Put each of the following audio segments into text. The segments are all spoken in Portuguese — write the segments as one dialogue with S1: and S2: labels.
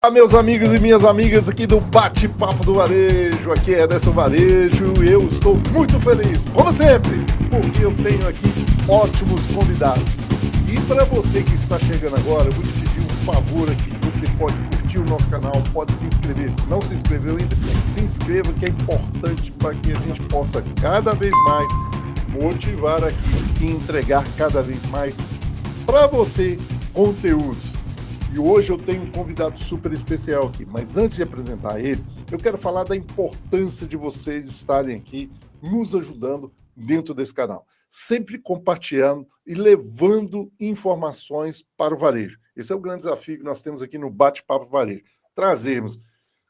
S1: Olá, meus amigos e minhas amigas aqui do Bate-Papo do Varejo. Aqui é Ederson Varejo e eu estou muito feliz, como sempre, porque eu tenho aqui ótimos convidados. E para você que está chegando agora, eu vou te pedir um favor aqui. Você pode curtir o nosso canal, pode se inscrever. Não se inscreveu ainda? Se inscreva, que é importante para que a gente possa cada vez mais motivar aqui e entregar cada vez mais para você conteúdos. E hoje eu tenho um convidado super especial aqui, mas antes de apresentar ele, eu quero falar da importância de vocês estarem aqui nos ajudando dentro desse canal, sempre compartilhando e levando informações para o varejo. Esse é o grande desafio que nós temos aqui no Bate-Papo Varejo, trazermos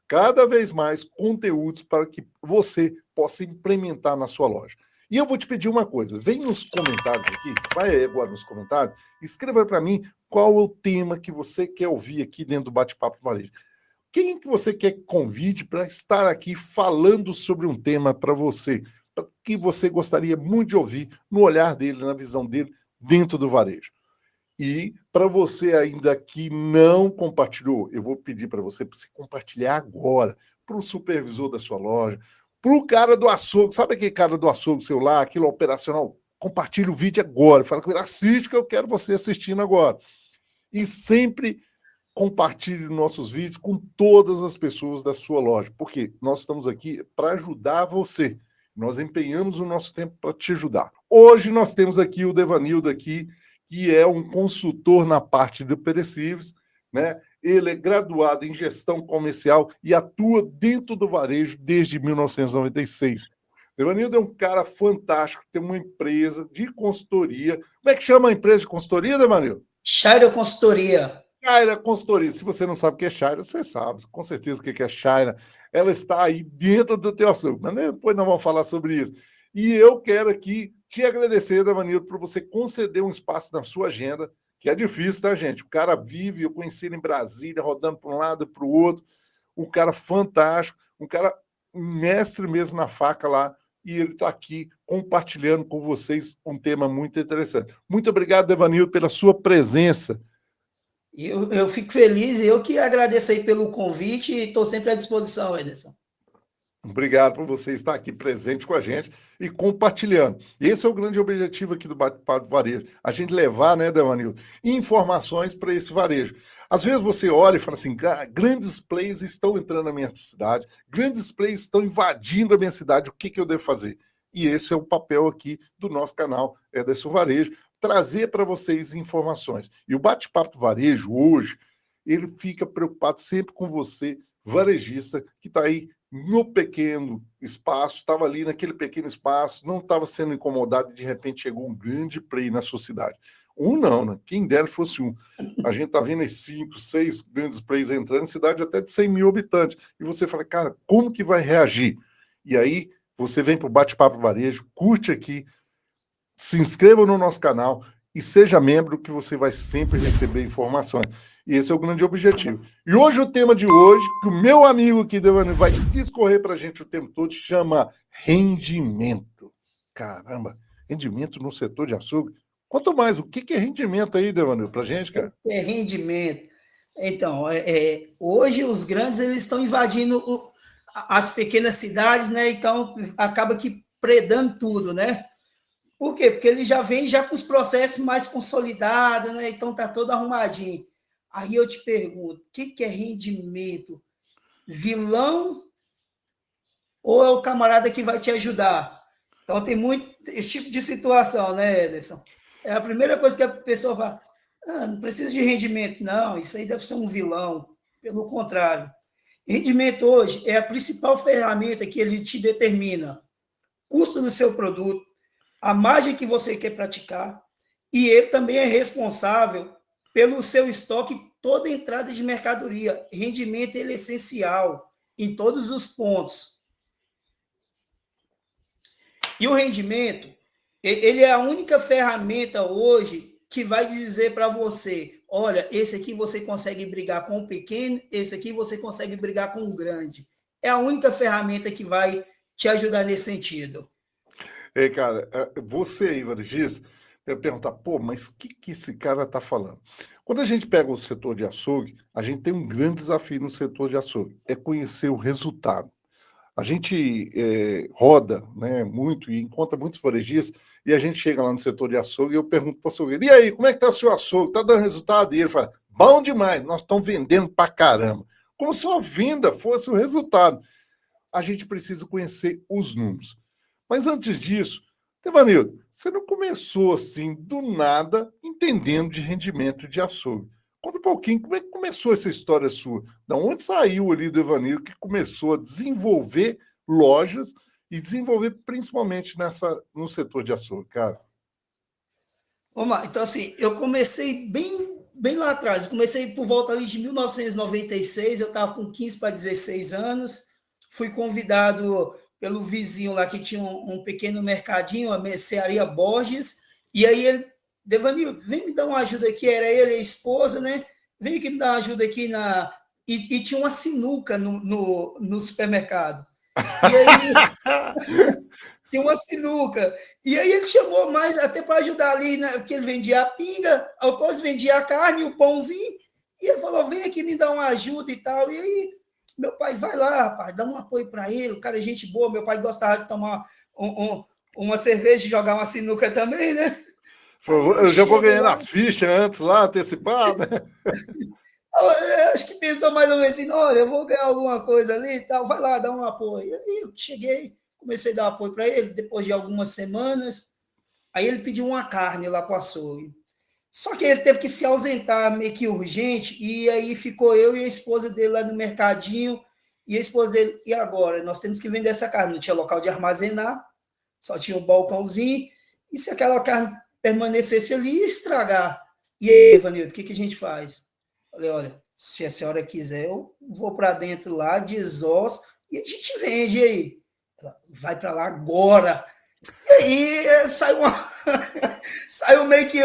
S1: cada vez mais conteúdos para que você possa implementar na sua loja. E eu vou te pedir uma coisa, vem nos comentários aqui, vai aí agora nos comentários, escreva para mim qual é o tema que você quer ouvir aqui dentro do Bate-Papo Varejo. Quem que você quer que convide para estar aqui falando sobre um tema para você, que você gostaria muito de ouvir no olhar dele, na visão dele, dentro do varejo. E para você ainda que não compartilhou, eu vou pedir para você compartilhar agora, para o supervisor da sua loja, para o cara do açougue, sabe aquele cara do açougue seu lá, aquilo operacional? Compartilha o vídeo agora, fala com ele, assiste que eu quero você assistindo agora. E sempre compartilhe nossos vídeos com todas as pessoas da sua loja, porque nós estamos aqui para ajudar você. Nós empenhamos o nosso tempo para te ajudar. Hoje nós temos aqui o Devanildo aqui, que é um consultor na parte de perecíveis, né? Ele é graduado em gestão comercial e atua dentro do varejo desde 1996. Devanildo é um cara fantástico, tem uma empresa de consultoria. Como é que chama a empresa de consultoria, Devanildo?
S2: Shaira Consultoria.
S1: Shaira Consultoria. Se você não sabe o que é Shaira, você sabe, com certeza o que é Shaira. Ela está aí dentro do teu açougue, mas depois nós vamos falar sobre isso. E eu quero aqui te agradecer, Devanildo, por você conceder um espaço na sua agenda, que é difícil, tá, gente? O cara vive, eu conheci ele em Brasília, rodando para um lado e para o outro, um cara fantástico, um cara mestre mesmo na faca lá, e ele está aqui compartilhando com vocês um tema muito interessante. Muito obrigado, Devanildo, pela sua presença.
S2: Eu fico feliz e eu que agradeço aí pelo convite e estou sempre à disposição, Ederson.
S1: Obrigado por você estar aqui presente com a gente e compartilhando. Esse é o grande objetivo aqui do Bate-Papo Varejo, a gente levar, né, Devanildo, informações para esse varejo. Às vezes você olha e fala assim, grandes players estão entrando na minha cidade, grandes players estão invadindo a minha cidade, o que eu devo fazer? E esse é o papel aqui do nosso canal, Ederson Varejo, trazer para vocês informações. E o Bate-Papo Varejo, hoje, ele fica preocupado sempre com você, varejista, que está aí no pequeno espaço, estava ali naquele pequeno espaço, não estava sendo incomodado e de repente chegou um grande play na sua cidade. Um não, né? Quem dera fosse um. A gente está vendo esses 5, 6 grandes plays entrando em cidade até de 100 mil habitantes. E você fala, cara, como que vai reagir? E aí você vem para o Bate-Papo Varejo, curte aqui, se inscreva no nosso canal e seja membro que você vai sempre receber informações. E esse é o grande objetivo. E hoje o tema de hoje, que o meu amigo aqui, Devanildo, vai discorrer para a gente o tempo todo, chama rendimento. Caramba, rendimento no setor de açougue. Quanto mais, o que é rendimento aí, Devanildo, para a gente, cara?
S2: É rendimento. Então, hoje os grandes eles estão invadindo as pequenas cidades, né? Então, acaba que predando tudo, né? Por quê? Porque ele já vem já com os processos mais consolidados, né? Então, tá todo arrumadinho. Aí eu te pergunto, o que é rendimento? Vilão ou é o camarada que vai te ajudar? Então tem muito esse tipo de situação, né, Ederson? É a primeira coisa que a pessoa fala, não precisa de rendimento, não, isso aí deve ser um vilão. Pelo contrário, rendimento hoje é a principal ferramenta que ele te determina custo do seu produto, a margem que você quer praticar, e ele também é responsável pelo seu estoque, toda entrada de mercadoria. Rendimento ele é essencial em todos os pontos. E o rendimento, ele é a única ferramenta hoje que vai dizer para você, olha, esse aqui você consegue brigar com o pequeno, esse aqui você consegue brigar com o grande. É a única ferramenta que vai te ajudar nesse sentido.
S1: Cara, você aí, varejista, deve perguntar, pô, mas o que esse cara está falando? Quando a gente pega o setor de açougue, a gente tem um grande desafio no setor de açougue, é conhecer o resultado. A gente roda, né, muito e encontra muitos varejistas e a gente chega lá no setor de açougue e eu pergunto para o açougueiro, e aí, como é que está o seu açougue? Está dando resultado? E ele fala, bom demais, nós estamos vendendo para caramba. Como se a venda fosse o resultado. A gente precisa conhecer os números. Mas antes disso, Devanildo, você não começou assim do nada entendendo de rendimento de açougue. Conta um pouquinho, como é que começou essa história sua? Da onde saiu ali o Devanildo que começou a desenvolver lojas e desenvolver principalmente no setor de açougue, cara?
S2: Vamos lá. Então, assim, eu comecei bem lá atrás. Eu comecei por volta ali de 1996. Eu estava com 15 para 16 anos. Fui convidado pelo vizinho lá que tinha um pequeno mercadinho, a mercearia Borges. E aí ele, Devanil, vem me dar uma ajuda aqui. Era ele e a esposa, né? Vem aqui me dar uma ajuda aqui na. E tinha uma sinuca no supermercado. E aí tinha uma sinuca. E aí ele chamou mais até para ajudar ali, né, que ele vendia a pinga, depois vendia a carne, o pãozinho, e ele falou, vem aqui me dar uma ajuda e tal. E aí, meu pai, vai lá, rapaz, dá um apoio para ele, o cara é gente boa, meu pai gostava de tomar uma cerveja e jogar uma sinuca também, né? Aí eu
S1: Eu já vou
S2: chego
S1: ganhando
S2: lá,
S1: as fichas antes lá, antecipado.
S2: eu acho que pensou mais ou menos assim, olha, eu vou ganhar alguma coisa ali e tal, vai lá, dá um apoio. Aí eu cheguei, comecei a dar apoio para ele, depois de algumas semanas, aí ele pediu uma carne lá para o açougue. Só que ele teve que se ausentar meio que urgente, e aí ficou eu e a esposa dele lá no mercadinho, e a esposa dele, e agora? Nós temos que vender essa carne. Não tinha local de armazenar, só tinha um balcãozinho, e se aquela carne permanecesse ali, ia estragar. E aí, Evanildo, o que a gente faz? Falei, olha, se a senhora quiser, eu vou para dentro lá, desossa, e a gente vende aí. Ela, vai para lá agora. E aí saiu meio que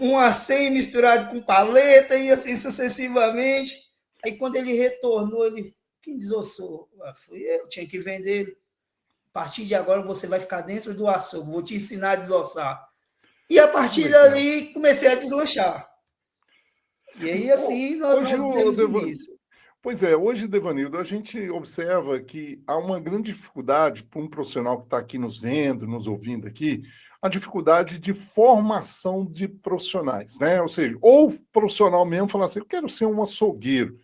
S2: um acém misturado com paleta e assim sucessivamente. Aí quando ele retornou, ele, quem desossou? Fui eu, tinha que vender ele. A partir de agora você vai ficar dentro do açougue, vou te ensinar a desossar. E a
S1: Que
S2: partir
S1: legal.
S2: dali comecei a deslanchar. E aí assim
S1: Hoje,
S2: nós demos início.
S1: pois é, hoje, Devanildo, a gente observa que há uma grande dificuldade para um profissional que está aqui nos vendo, nos ouvindo aqui, a dificuldade de formação de profissionais, né? Ou seja, ou profissional mesmo falar assim, eu quero ser um açougueiro.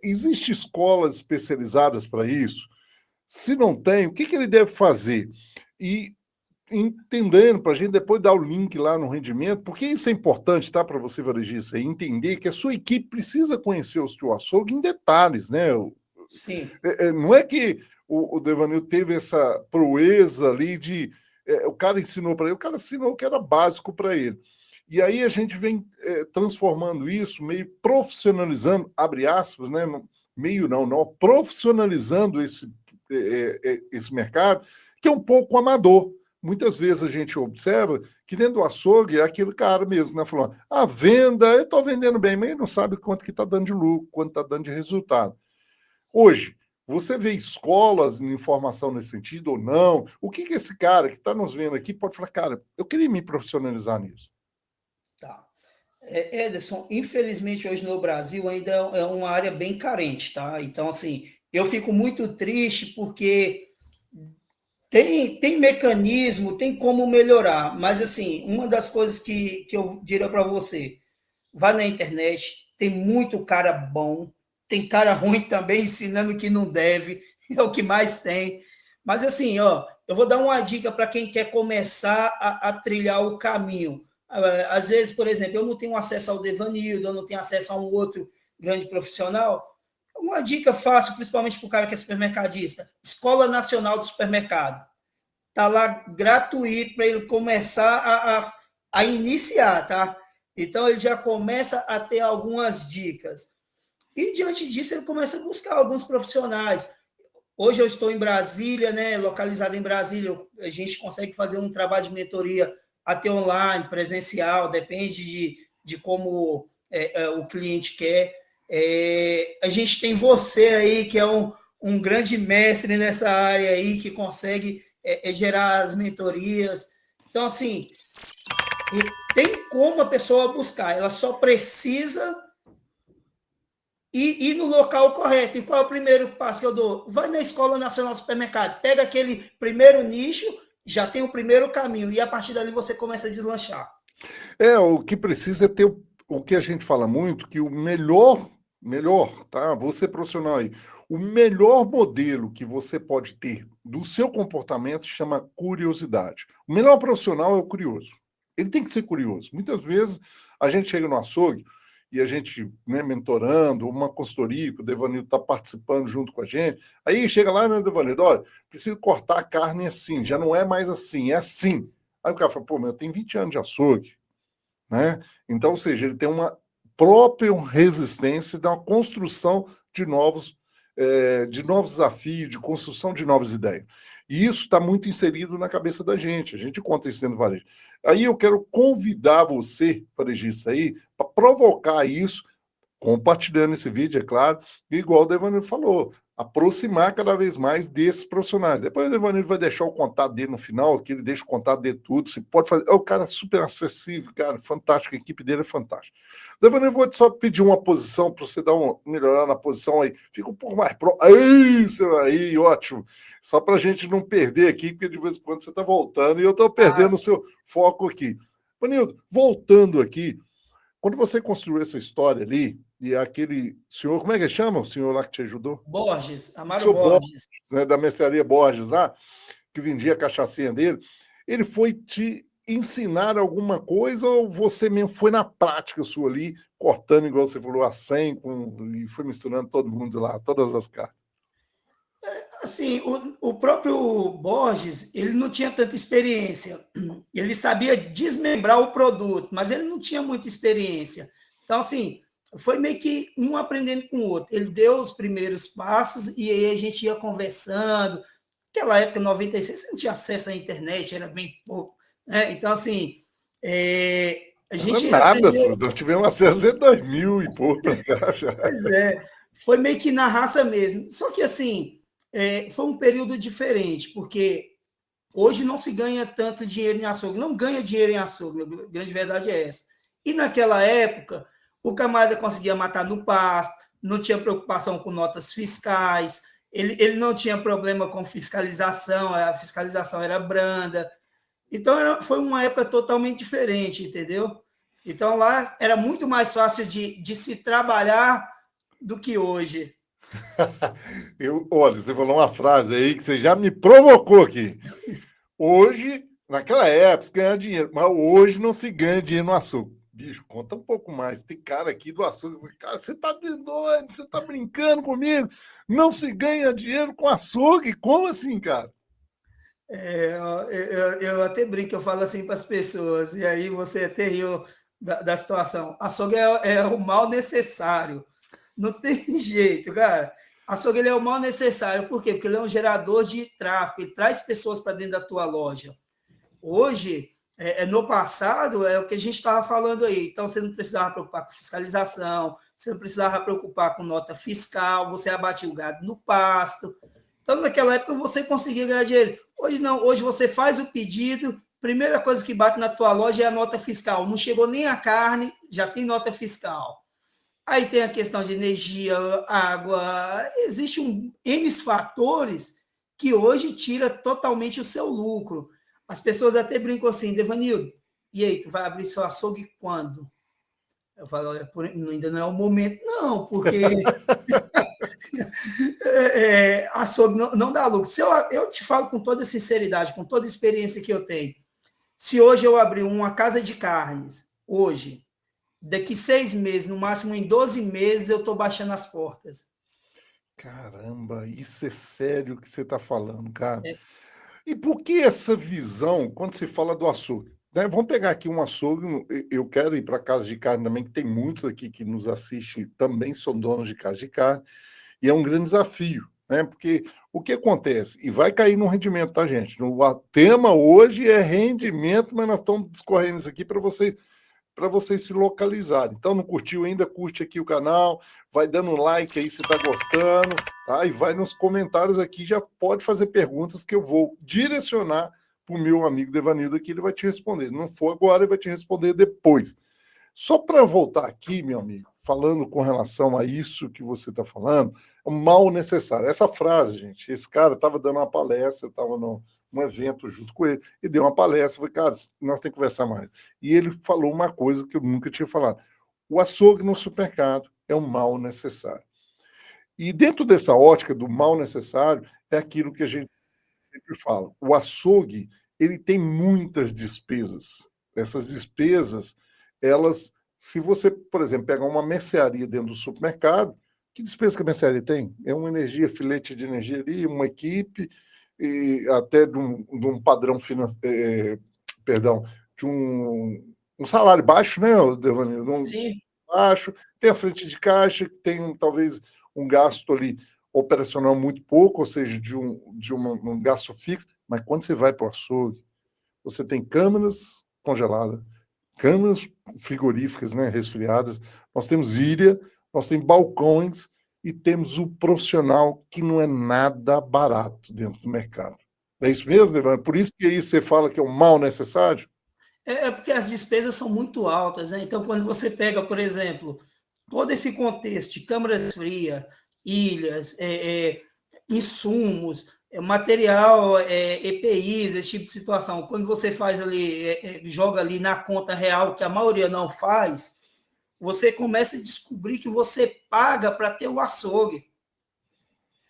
S1: Existem escolas especializadas para isso? Se não tem, o que ele deve fazer? E entendendo, para a gente depois dar o link lá no rendimento, porque isso é importante, tá, para você varejista, entender que a sua equipe precisa conhecer o seu açougue em detalhes, né?
S2: Sim.
S1: Não é que o Devanil teve essa proeza ali de o cara ensinou para ele, o cara ensinou o que era básico para ele. E aí a gente vem transformando isso, meio profissionalizando, abre aspas, né? Meio não, profissionalizando esse mercado, que é um pouco amador. Muitas vezes a gente observa que dentro do açougue é aquele cara mesmo, né? Falando, a venda, eu estou vendendo bem, mas ele não sabe quanto que está dando de lucro, quanto está dando de resultado. Hoje, você vê escolas em informação nesse sentido ou não? O que esse cara que está nos vendo aqui pode falar, cara, eu queria me profissionalizar nisso?
S2: Tá. Ederson, infelizmente hoje no Brasil ainda é uma área bem carente, tá? Então, assim, eu fico muito triste porque tem mecanismo, tem como melhorar, mas, assim, uma das coisas que eu diria para você, vá na internet, tem muito cara bom, tem cara ruim também ensinando que não deve, é o que mais tem. Mas, assim, ó, eu vou dar uma dica para quem quer começar a trilhar o caminho. Às vezes, por exemplo, eu não tenho acesso ao Devanildo, eu não tenho acesso a um outro grande profissional. Uma dica fácil, principalmente para o cara que é supermercadista: Escola Nacional do Supermercado. Está lá gratuito para ele começar a iniciar, tá? Então ele já começa a ter algumas dicas. E diante disso, ele começa a buscar alguns profissionais. Hoje eu estou em Brasília, né, localizado em Brasília, a gente consegue fazer um trabalho de mentoria até online, presencial, depende de como o cliente quer. A gente tem você aí, que é um grande mestre nessa área aí, que consegue gerar as mentorias. Então, assim, tem como a pessoa buscar, ela só precisa ir no local correto. E qual é o primeiro passo que eu dou? Vai na Escola Nacional do Supermercado, pega aquele primeiro nicho, já tem o primeiro caminho, e a partir dali você começa a deslanchar.
S1: O que precisa é ter o que a gente fala muito, que o melhor, tá? Você profissional aí, o melhor modelo que você pode ter do seu comportamento chama curiosidade. O melhor profissional é o curioso. Ele tem que ser curioso. Muitas vezes a gente chega no açougue e a gente, né, mentorando, uma consultoria, que o Devanildo está participando junto com a gente, aí chega lá, né, Devanildo, olha, preciso cortar a carne assim, já não é mais assim, é assim. Aí o cara fala, pô, eu tenho 20 anos de açougue, né? Então, ou seja, ele tem uma própria resistência da construção de novos desafios, de construção de novas ideias. E isso está muito inserido na cabeça da gente. A gente conta isso dentro do varejo. Aí eu quero convidar você, varejista aí, para provocar isso, compartilhando esse vídeo, é claro, igual o Devanildo falou, aproximar cada vez mais desses profissionais. Depois o Devanildo vai deixar o contato dele no final, que ele deixa o contato de tudo, se pode fazer. É o cara super acessível, cara, fantástico, a equipe dele é fantástica. Devanildo, vou só pedir uma posição para você dar melhorar na posição aí. Fica um pouco mais Isso aí, ótimo. Só para a gente não perder aqui, porque de vez em quando você está voltando e eu estou perdendo o seu foco aqui. Devanildo, voltando aqui, quando você construiu essa história ali, e aquele senhor, como é que chama o senhor lá que te ajudou?
S2: Borges, Amaro
S1: O Borges,
S2: Borges.
S1: né, da mercearia Borges lá, que vendia a cachaçinha dele, ele foi te ensinar alguma coisa ou você mesmo foi na prática sua ali, cortando, igual você falou, a 100 e foi misturando todo mundo lá, todas as carnes?
S2: Assim, o próprio Borges, ele não tinha tanta experiência. Ele sabia desmembrar o produto, mas ele não tinha muita experiência. Então, assim, foi meio que um aprendendo com o outro. Ele deu os primeiros passos e aí a gente ia conversando. Naquela época, 96, você não tinha acesso à internet, era bem pouco. Né? Então, assim, a
S1: Não é
S2: gente
S1: nada,
S2: aprendeu.
S1: nós tivemos acesso em 2000 e pouco.
S2: Pois é, foi meio que na raça mesmo. Só que, assim, foi um período diferente, porque hoje não se ganha tanto dinheiro em açougue, não ganha dinheiro em açougue, a grande verdade é essa. E naquela época, o camarada conseguia matar no pasto, não tinha preocupação com notas fiscais, ele não tinha problema com fiscalização, a fiscalização era branda. Então, foi uma época totalmente diferente, entendeu? Então, lá era muito mais fácil de se trabalhar do que hoje.
S1: Olha, você falou uma frase aí que você já me provocou aqui. Hoje, naquela época, se ganhava dinheiro, mas hoje não se ganha dinheiro no açougue. Bicho, conta um pouco mais. Tem cara aqui do açougue. Cara, você tá de doido, você tá brincando comigo. Não se ganha dinheiro com açougue? Como assim, cara?
S2: Eu até brinco, eu falo assim para as pessoas, e aí você até riu da situação. Açougue é o mal necessário. Não tem jeito, cara. Açougue ele é o mal necessário. Por quê? Porque ele é um gerador de tráfego, ele traz pessoas para dentro da tua loja. Hoje, no passado, é o que a gente estava falando aí. Então, você não precisava preocupar com fiscalização, você não precisava preocupar com nota fiscal, você abatia o gado no pasto. Então, naquela época, você conseguia ganhar dinheiro. Hoje não, hoje você faz o pedido, primeira coisa que bate na tua loja é a nota fiscal. Não chegou nem a carne, já tem nota fiscal. Aí tem a questão de energia, água, existe N fatores que hoje tira totalmente o seu lucro. As pessoas até brincam assim, Devanildo, e aí, tu vai abrir seu açougue quando? Eu falo, ainda não é o momento, não, porque açougue não dá lucro. Se eu te falo com toda sinceridade, com toda a experiência que eu tenho, se hoje eu abrir uma casa de carnes, hoje, daqui 6 meses, no máximo em 12 meses, eu estou baixando as portas.
S1: Caramba, isso é sério que você está falando, cara.
S2: É.
S1: E por que essa visão quando se fala do açougue? Né? Vamos pegar aqui um açougue. Eu quero ir para casa de carne também, que tem muitos aqui que nos assistem, também são donos de casa de carne, e é um grande desafio, né? Porque o que acontece? E vai cair no rendimento, tá, gente? O tema hoje é rendimento, mas nós estamos discorrendo isso aqui para vocês se localizarem. Então, não curtiu ainda? Curte aqui o canal, vai dando um like aí se está gostando, tá? E vai nos comentários aqui, já pode fazer perguntas que eu vou direcionar para o meu amigo Devanildo aqui, ele vai te responder. Se não for agora, ele vai te responder depois. Só para voltar aqui, meu amigo, falando com relação a isso que você está falando, é um mal necessário. Essa frase, gente, esse cara estava dando uma palestra, eu estava num evento junto com ele, e deu uma palestra, falei, cara, nós temos que conversar mais. E ele falou uma coisa que eu nunca tinha falado. O açougue no supermercado é um mal necessário. E dentro dessa ótica do mal necessário, é aquilo que a gente sempre fala. O açougue, ele tem muitas despesas. Essas despesas, elas, se você, por exemplo, pegar uma mercearia dentro do supermercado, que despesa que a mercearia tem? É uma energia, filete de energia ali, uma equipe, e até de um padrão financeiro, perdão, de um salário baixo, né, Devanildo?
S2: Sim.
S1: Baixo, tem a frente de caixa, que tem talvez um gasto ali operacional muito pouco, ou seja, de um gasto fixo, mas quando você vai para o açougue, você tem câmeras congeladas, câmeras frigoríficas, né, resfriadas, nós temos ilha, nós temos balcões e temos o profissional que não é nada barato dentro do mercado. É isso mesmo, Evandro? Por isso que aí você fala que é um mal necessário?
S2: É porque as despesas são muito altas, né? Então, quando você pega, por exemplo, todo esse contexto de câmaras frias, ilhas, insumos, material, EPIs, esse tipo de situação, quando você faz ali, joga ali na conta real, que a maioria não faz, você começa a descobrir que você paga para ter o açougue.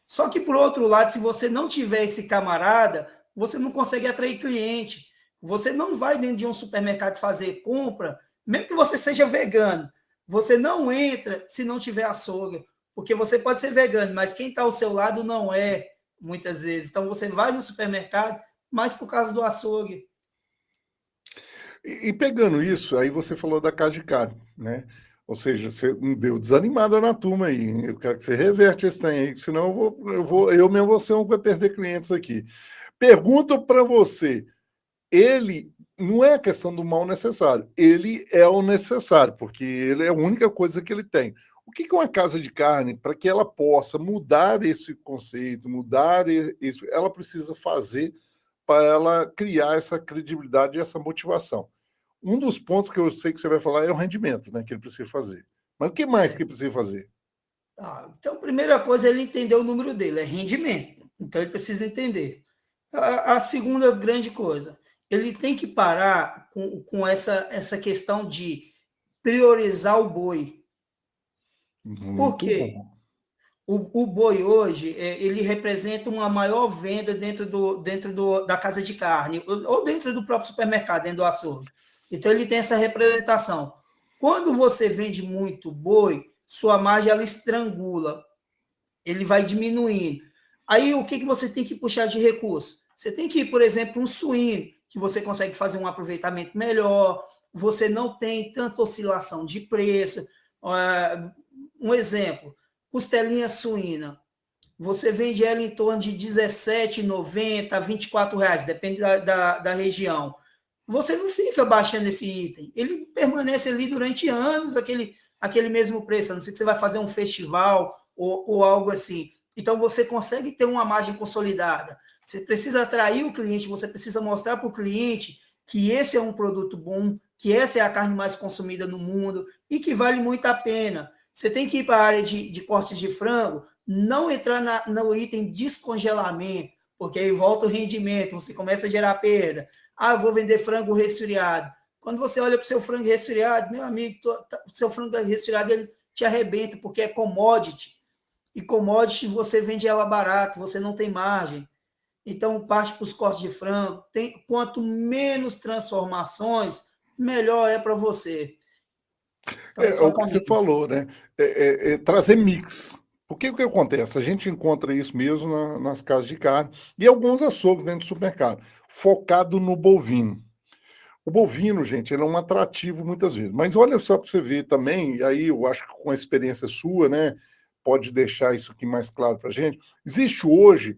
S2: Só que, por outro lado, se você não tiver esse camarada, você não consegue atrair cliente. Você não vai dentro de um supermercado fazer compra, mesmo que você seja vegano. Você não entra se não tiver açougue. Porque você pode ser vegano, mas quem está ao seu lado não é, muitas vezes. Então, você vai no supermercado, mas por causa do açougue.
S1: E pegando isso, aí você falou da casa de carne, né? Ou seja, você deu desanimada na turma aí. Eu quero que você reverte esse trem aí, senão eu mesmo vou ser um que vai perder clientes aqui. Pergunta para você, ele não é a questão do mal necessário, ele é o necessário, porque ele é a única coisa que ele tem. O que é uma casa de carne, para que ela possa mudar esse conceito, mudar isso, ela precisa fazer para ela criar essa credibilidade e essa motivação. Um dos pontos que eu sei que você vai falar é o rendimento, né, que ele precisa fazer. Mas o que mais que ele precisa fazer?
S2: Então, a primeira coisa é ele entender o número dele, é rendimento. Então, ele precisa entender. A segunda grande coisa, ele tem que parar com essa questão de priorizar o boi. Por
S1: Muito
S2: quê?
S1: bom.
S2: O boi hoje, ele representa uma maior venda da casa de carne, ou dentro do próprio supermercado, dentro do açougue. Então, ele tem essa representação. Quando você vende muito boi, sua margem ela estrangula, ele vai diminuindo. Aí, o que você tem que puxar de recurso? Você tem que ir, por exemplo, um suíno, que você consegue fazer um aproveitamento melhor, você não tem tanta oscilação de preço. Um exemplo, costelinha suína. Você vende ela em torno de R$17,90 a R$24, depende da região. Você não fica baixando esse item. Ele permanece ali durante anos, aquele mesmo preço, a não ser que você vai fazer um festival ou algo assim. Então, você consegue ter uma margem consolidada. Você precisa atrair o cliente, você precisa mostrar para o cliente que esse é um produto bom, que essa é a carne mais consumida no mundo e que vale muito a pena. Você tem que ir para a área de cortes de frango, não entrar no item descongelamento, porque aí volta o rendimento, você começa a gerar perda. Eu vou vender frango resfriado. Quando você olha para o seu frango resfriado, meu amigo, seu frango resfriado ele te arrebenta, porque é commodity. E commodity você vende ela barato, você não tem margem. Então, parte para os cortes de frango. Quanto menos transformações, melhor é para você. Então,
S1: É
S2: esse é
S1: o
S2: o
S1: que você
S2: caminho.
S1: falou, né? É trazer mix. Porque o que acontece? A gente encontra isso mesmo nas casas de carne e alguns açougues dentro do supermercado, focado no bovino. O bovino, gente, ele é um atrativo muitas vezes. Mas olha só para você ver também, e aí eu acho que com a experiência sua, né, pode deixar isso aqui mais claro para a gente. Existe hoje,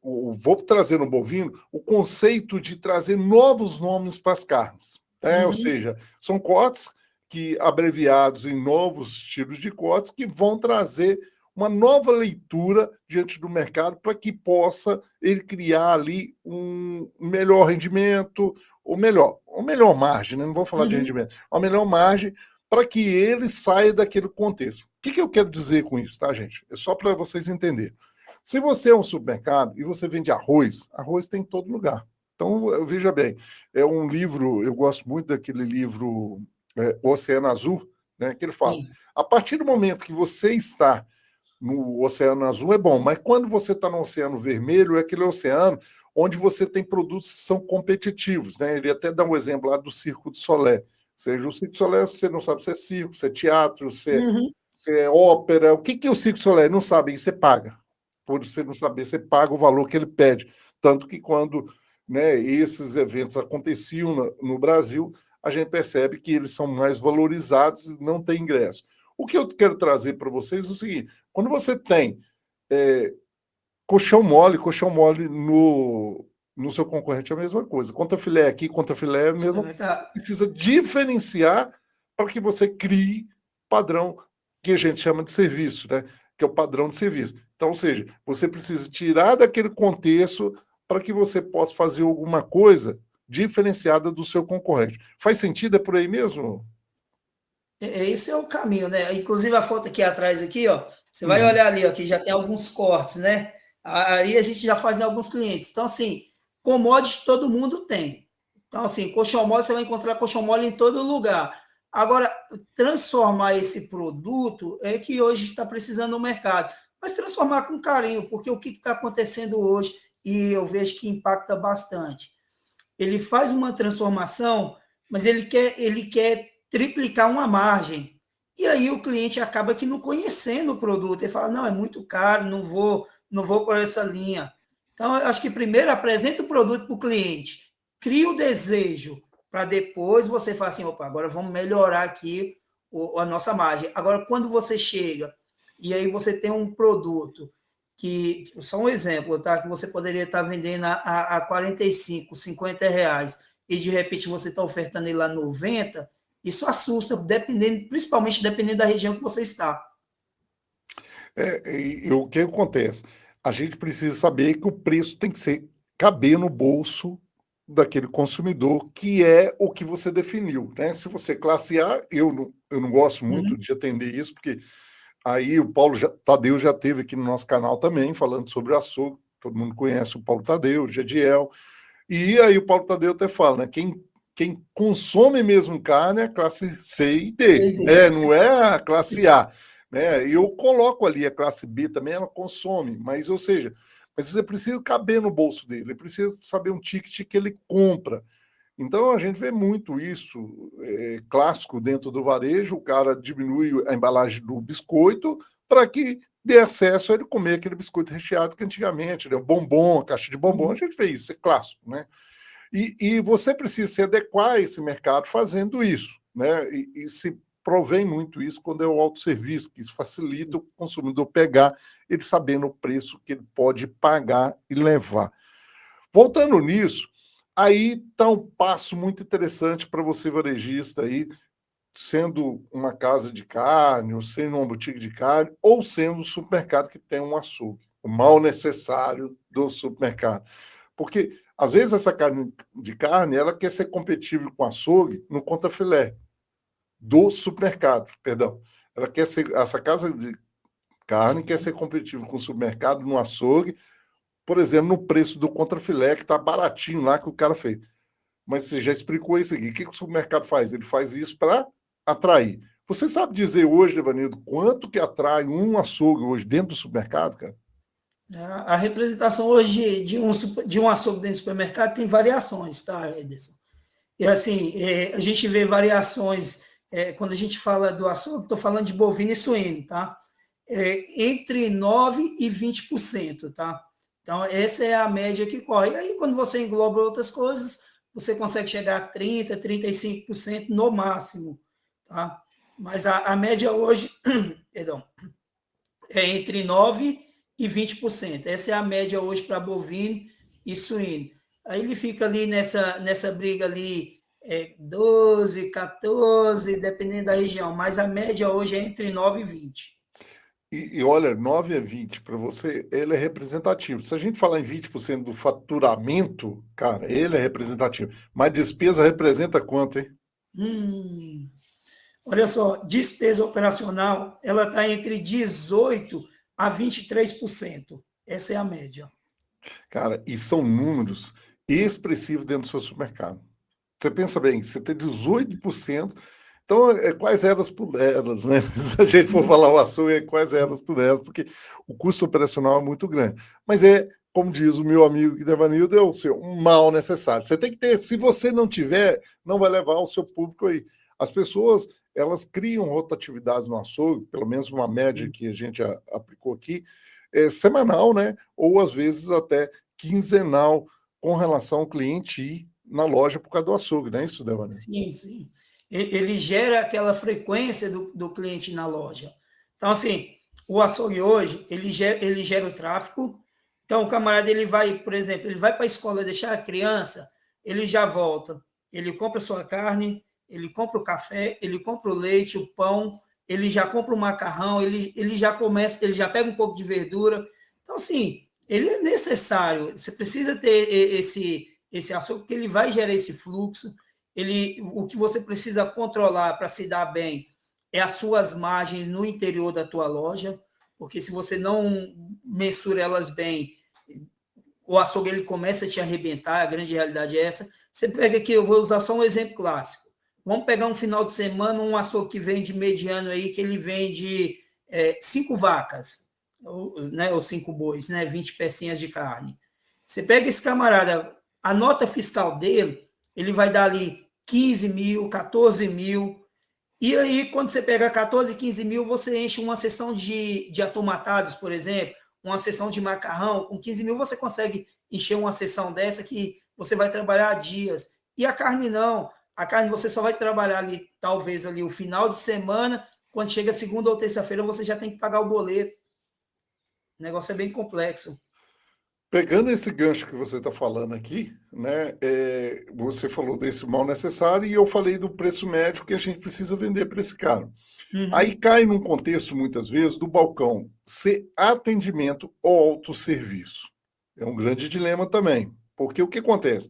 S1: vou trazer no bovino, o conceito de trazer novos nomes para as carnes. Ou
S2: Uhum.
S1: seja, são cortes que abreviados em novos estilos de cortes que vão trazer uma nova leitura diante do mercado para que possa ele criar ali um melhor rendimento, ou melhor margem, né? Não vou falar de rendimento, uma melhor margem para que ele saia daquele contexto. O que eu quero dizer com isso, tá, gente? É só para vocês entenderem. Se você é um supermercado e você vende arroz, arroz tem em todo lugar. Então, veja bem, é um livro, eu gosto muito daquele livro Oceano Azul, né, que ele fala,
S2: Sim.
S1: a partir do momento que você está no Oceano Azul é bom, mas quando você está no Oceano Vermelho, é aquele oceano onde você tem produtos que são competitivos, né? Ele até dá um exemplo lá do Circo du Soleil. Ou seja, o Circo du Soleil, você não sabe se é circo, se é teatro, se é ópera. O que é o Circo du Soleil? Não sabe, e você paga. Por você não saber, você paga o valor que ele pede. Tanto que quando, né, esses eventos aconteciam no Brasil, a gente percebe que eles são mais valorizados e não tem ingresso. O que eu quero trazer para vocês é o seguinte: quando você tem colchão mole no seu concorrente é a mesma coisa. Conta filé aqui, conta filé é a mesma coisa. Precisa diferenciar para que você crie padrão que a gente chama de serviço, né? Que é o padrão de serviço. Então, ou seja, você precisa tirar daquele contexto para que você possa fazer alguma coisa diferenciada do seu concorrente. Faz sentido? É por aí mesmo?
S2: Esse é o caminho, né? Inclusive a foto aqui atrás, aqui, ó, você vai olhar ali, ó, que já tem alguns cortes, né? Aí a gente já faz em alguns clientes. Então, assim, commodity todo mundo tem. Então, assim, colchão mole, você vai encontrar colchão mole em todo lugar. Agora, transformar esse produto é que hoje está precisando no mercado. Mas transformar com carinho, porque o que está acontecendo hoje, e eu vejo que impacta bastante. Ele faz uma transformação, mas ele quer triplicar uma margem. E aí o cliente acaba que não conhecendo o produto. Ele fala, não, é muito caro, não vou por essa linha. Então, eu acho que primeiro apresenta o produto para o cliente, cria o desejo, para depois você falar assim, opa, agora vamos melhorar aqui a nossa margem. Agora, quando você chega e aí você tem um produto que, só um exemplo, tá? Que você poderia estar vendendo a 45, 50 reais e de repente você está ofertando ele lá 90, isso assusta, principalmente dependendo da região que você está.
S1: O que acontece? A gente precisa saber que o preço tem que caber no bolso daquele consumidor, que é o que você definiu, né? Se você é classe A, eu não gosto muito de atender isso, porque aí o Tadeu já teve aqui no nosso canal também, falando sobre açougue, todo mundo conhece o Paulo Tadeu, o Gediel, e aí o Paulo Tadeu até fala, né? Quem consome mesmo carne é a classe C e D, né? Não é a classe A. Né? Eu coloco ali a classe B também, ela consome, mas, ou seja, mas você precisa caber no bolso dele, ele precisa saber um ticket que ele compra. Então a gente vê muito isso, clássico dentro do varejo, o cara diminui a embalagem do biscoito para que dê acesso a ele comer aquele biscoito recheado que antigamente, né? O bombom, a caixa de bombom, a gente vê isso, é clássico, né? E você precisa se adequar a esse mercado fazendo isso, né? E se provém muito isso quando é o autosserviço, que isso facilita o consumidor pegar, ele sabendo o preço que ele pode pagar e levar. Voltando nisso, aí está um passo muito interessante para você, varejista, aí, sendo uma casa de carne, ou sendo uma boutique de carne, ou sendo um supermercado que tem um açougue, o mal necessário do supermercado. Porque, às vezes, essa carne de carne, ela quer ser competitiva com açougue no contra-filé do supermercado, perdão. Essa casa de carne quer ser competitiva com o supermercado no açougue, por exemplo, no preço do contrafilé, que está baratinho lá que o cara fez. Mas você já explicou isso aqui. O que o supermercado faz? Ele faz isso para atrair. Você sabe dizer hoje, Evanildo, quanto que atrai um açougue hoje dentro do supermercado, cara?
S2: A representação hoje de um açougue dentro do supermercado tem variações, tá, Ederson? E assim, a gente vê variações, quando a gente fala do açougue, estou falando de bovino e suíno, tá? Entre 9% e 20%, tá? Então, essa é a média que corre. E aí, quando você engloba outras coisas, você consegue chegar a 30%, 35% no máximo, tá? Mas a média hoje, perdão, é entre 9% e 20%. Essa é a média hoje para bovino e suíno. Aí ele fica ali nessa briga ali, 12, 14, dependendo da região, mas a média hoje é entre 9 e 20.
S1: E olha, 9 a 20 para você, ele é representativo. Se a gente falar em 20% do faturamento, cara, ele é representativo. Mas despesa representa quanto, hein?
S2: Hum, olha só, despesa operacional, ela está entre 18 a 23%. Essa é a média.
S1: Cara, e são números expressivos dentro do seu supermercado. Você pensa bem, você tem 18%. Então, quais eras por eras, né? Se a gente for falar o assunto, é quais eras por eras, porque o custo operacional é muito grande. Mas é, como diz o meu amigo Guidevanildo, é o seu um mal necessário. Você tem que ter, se você não tiver, não vai levar o seu público aí. As pessoas, elas criam rotatividades no açougue, pelo menos uma média que a gente aplicou aqui, semanal, né? Ou às vezes até quinzenal, com relação ao cliente ir na loja por causa do açougue, não é isso, Devanildo?
S2: Sim, sim. Ele gera aquela frequência do cliente na loja. Então, assim, o açougue hoje, ele gera o tráfego. Então, o camarada, ele vai, por exemplo, ele vai para a escola deixar a criança, ele já volta, ele compra sua carne, ele compra o café, ele compra o leite, o pão, ele já compra o macarrão, ele já começa, ele já pega um pouco de verdura. Então, assim, ele é necessário. Você precisa ter esse açougue, porque ele vai gerar esse fluxo. O que você precisa controlar para se dar bem é as suas margens no interior da tua loja, porque se você não mensura elas bem, o açougue ele começa a te arrebentar, a grande realidade é essa. Você pega aqui, eu vou usar só um exemplo clássico. Vamos pegar um final de semana, um açougue que vende mediano aí, que ele vende 5 vacas, ou 5 bois, né, 20 pecinhas de carne. Você pega esse camarada, a nota fiscal dele, ele vai dar ali 15 mil, 14 mil. E aí, quando você pega 14, 15 mil, você enche uma seção de atomatados, por exemplo, uma seção de macarrão. Com 15 mil, você consegue encher uma seção dessa que você vai trabalhar dias. E a carne não. A carne você só vai trabalhar ali, talvez, ali o final de semana. Quando chega segunda ou terça-feira, você já tem que pagar o boleto. O negócio é bem complexo.
S1: Pegando esse gancho que você está falando aqui, né, você falou desse mal necessário e eu falei do preço médio que a gente precisa vender para esse cara. Aí cai num contexto, muitas vezes, do balcão ser atendimento ou autosserviço. É um grande dilema também, porque o que acontece?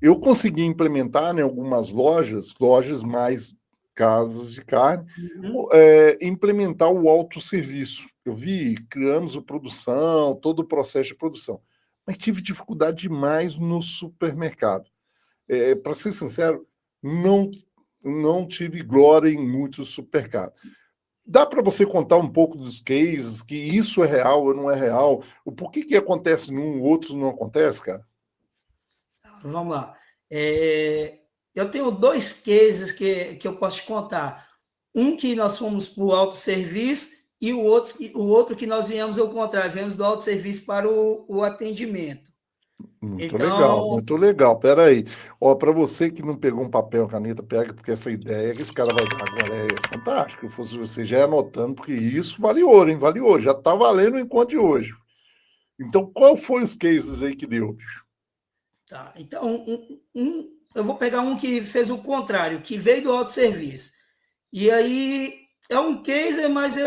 S1: Eu consegui implementar em algumas lojas mais casas de carne, implementar o autosserviço. Eu vi, criamos a produção, todo o processo de produção. Mas tive dificuldade demais no supermercado. Para ser sincero, não tive glória em muitos supermercados. Dá para você contar um pouco dos cases, que isso é real ou não é real? O porquê que acontece num, outros não acontece, cara?
S2: Vamos lá. Eu tenho 2 cases que eu posso te contar. Um que nós fomos para o autosserviço e o outro que nós viemos ao contrário, viemos do autosserviço para o atendimento.
S1: Muito legal,
S2: Então,
S1: muito legal. Pera aí. Ó, para você que não pegou um papel, caneta, pega, porque essa ideia que esse cara vai dar agora é fantástica. Eu fosse você já ia anotando, porque isso vale ouro, hein? Vale ouro. Já tá valendo o encontro de hoje. Então, qual foi os cases aí que deu?
S2: tá. Então eu vou pegar um que fez o contrário, que veio do autosserviço. E aí é um case, mas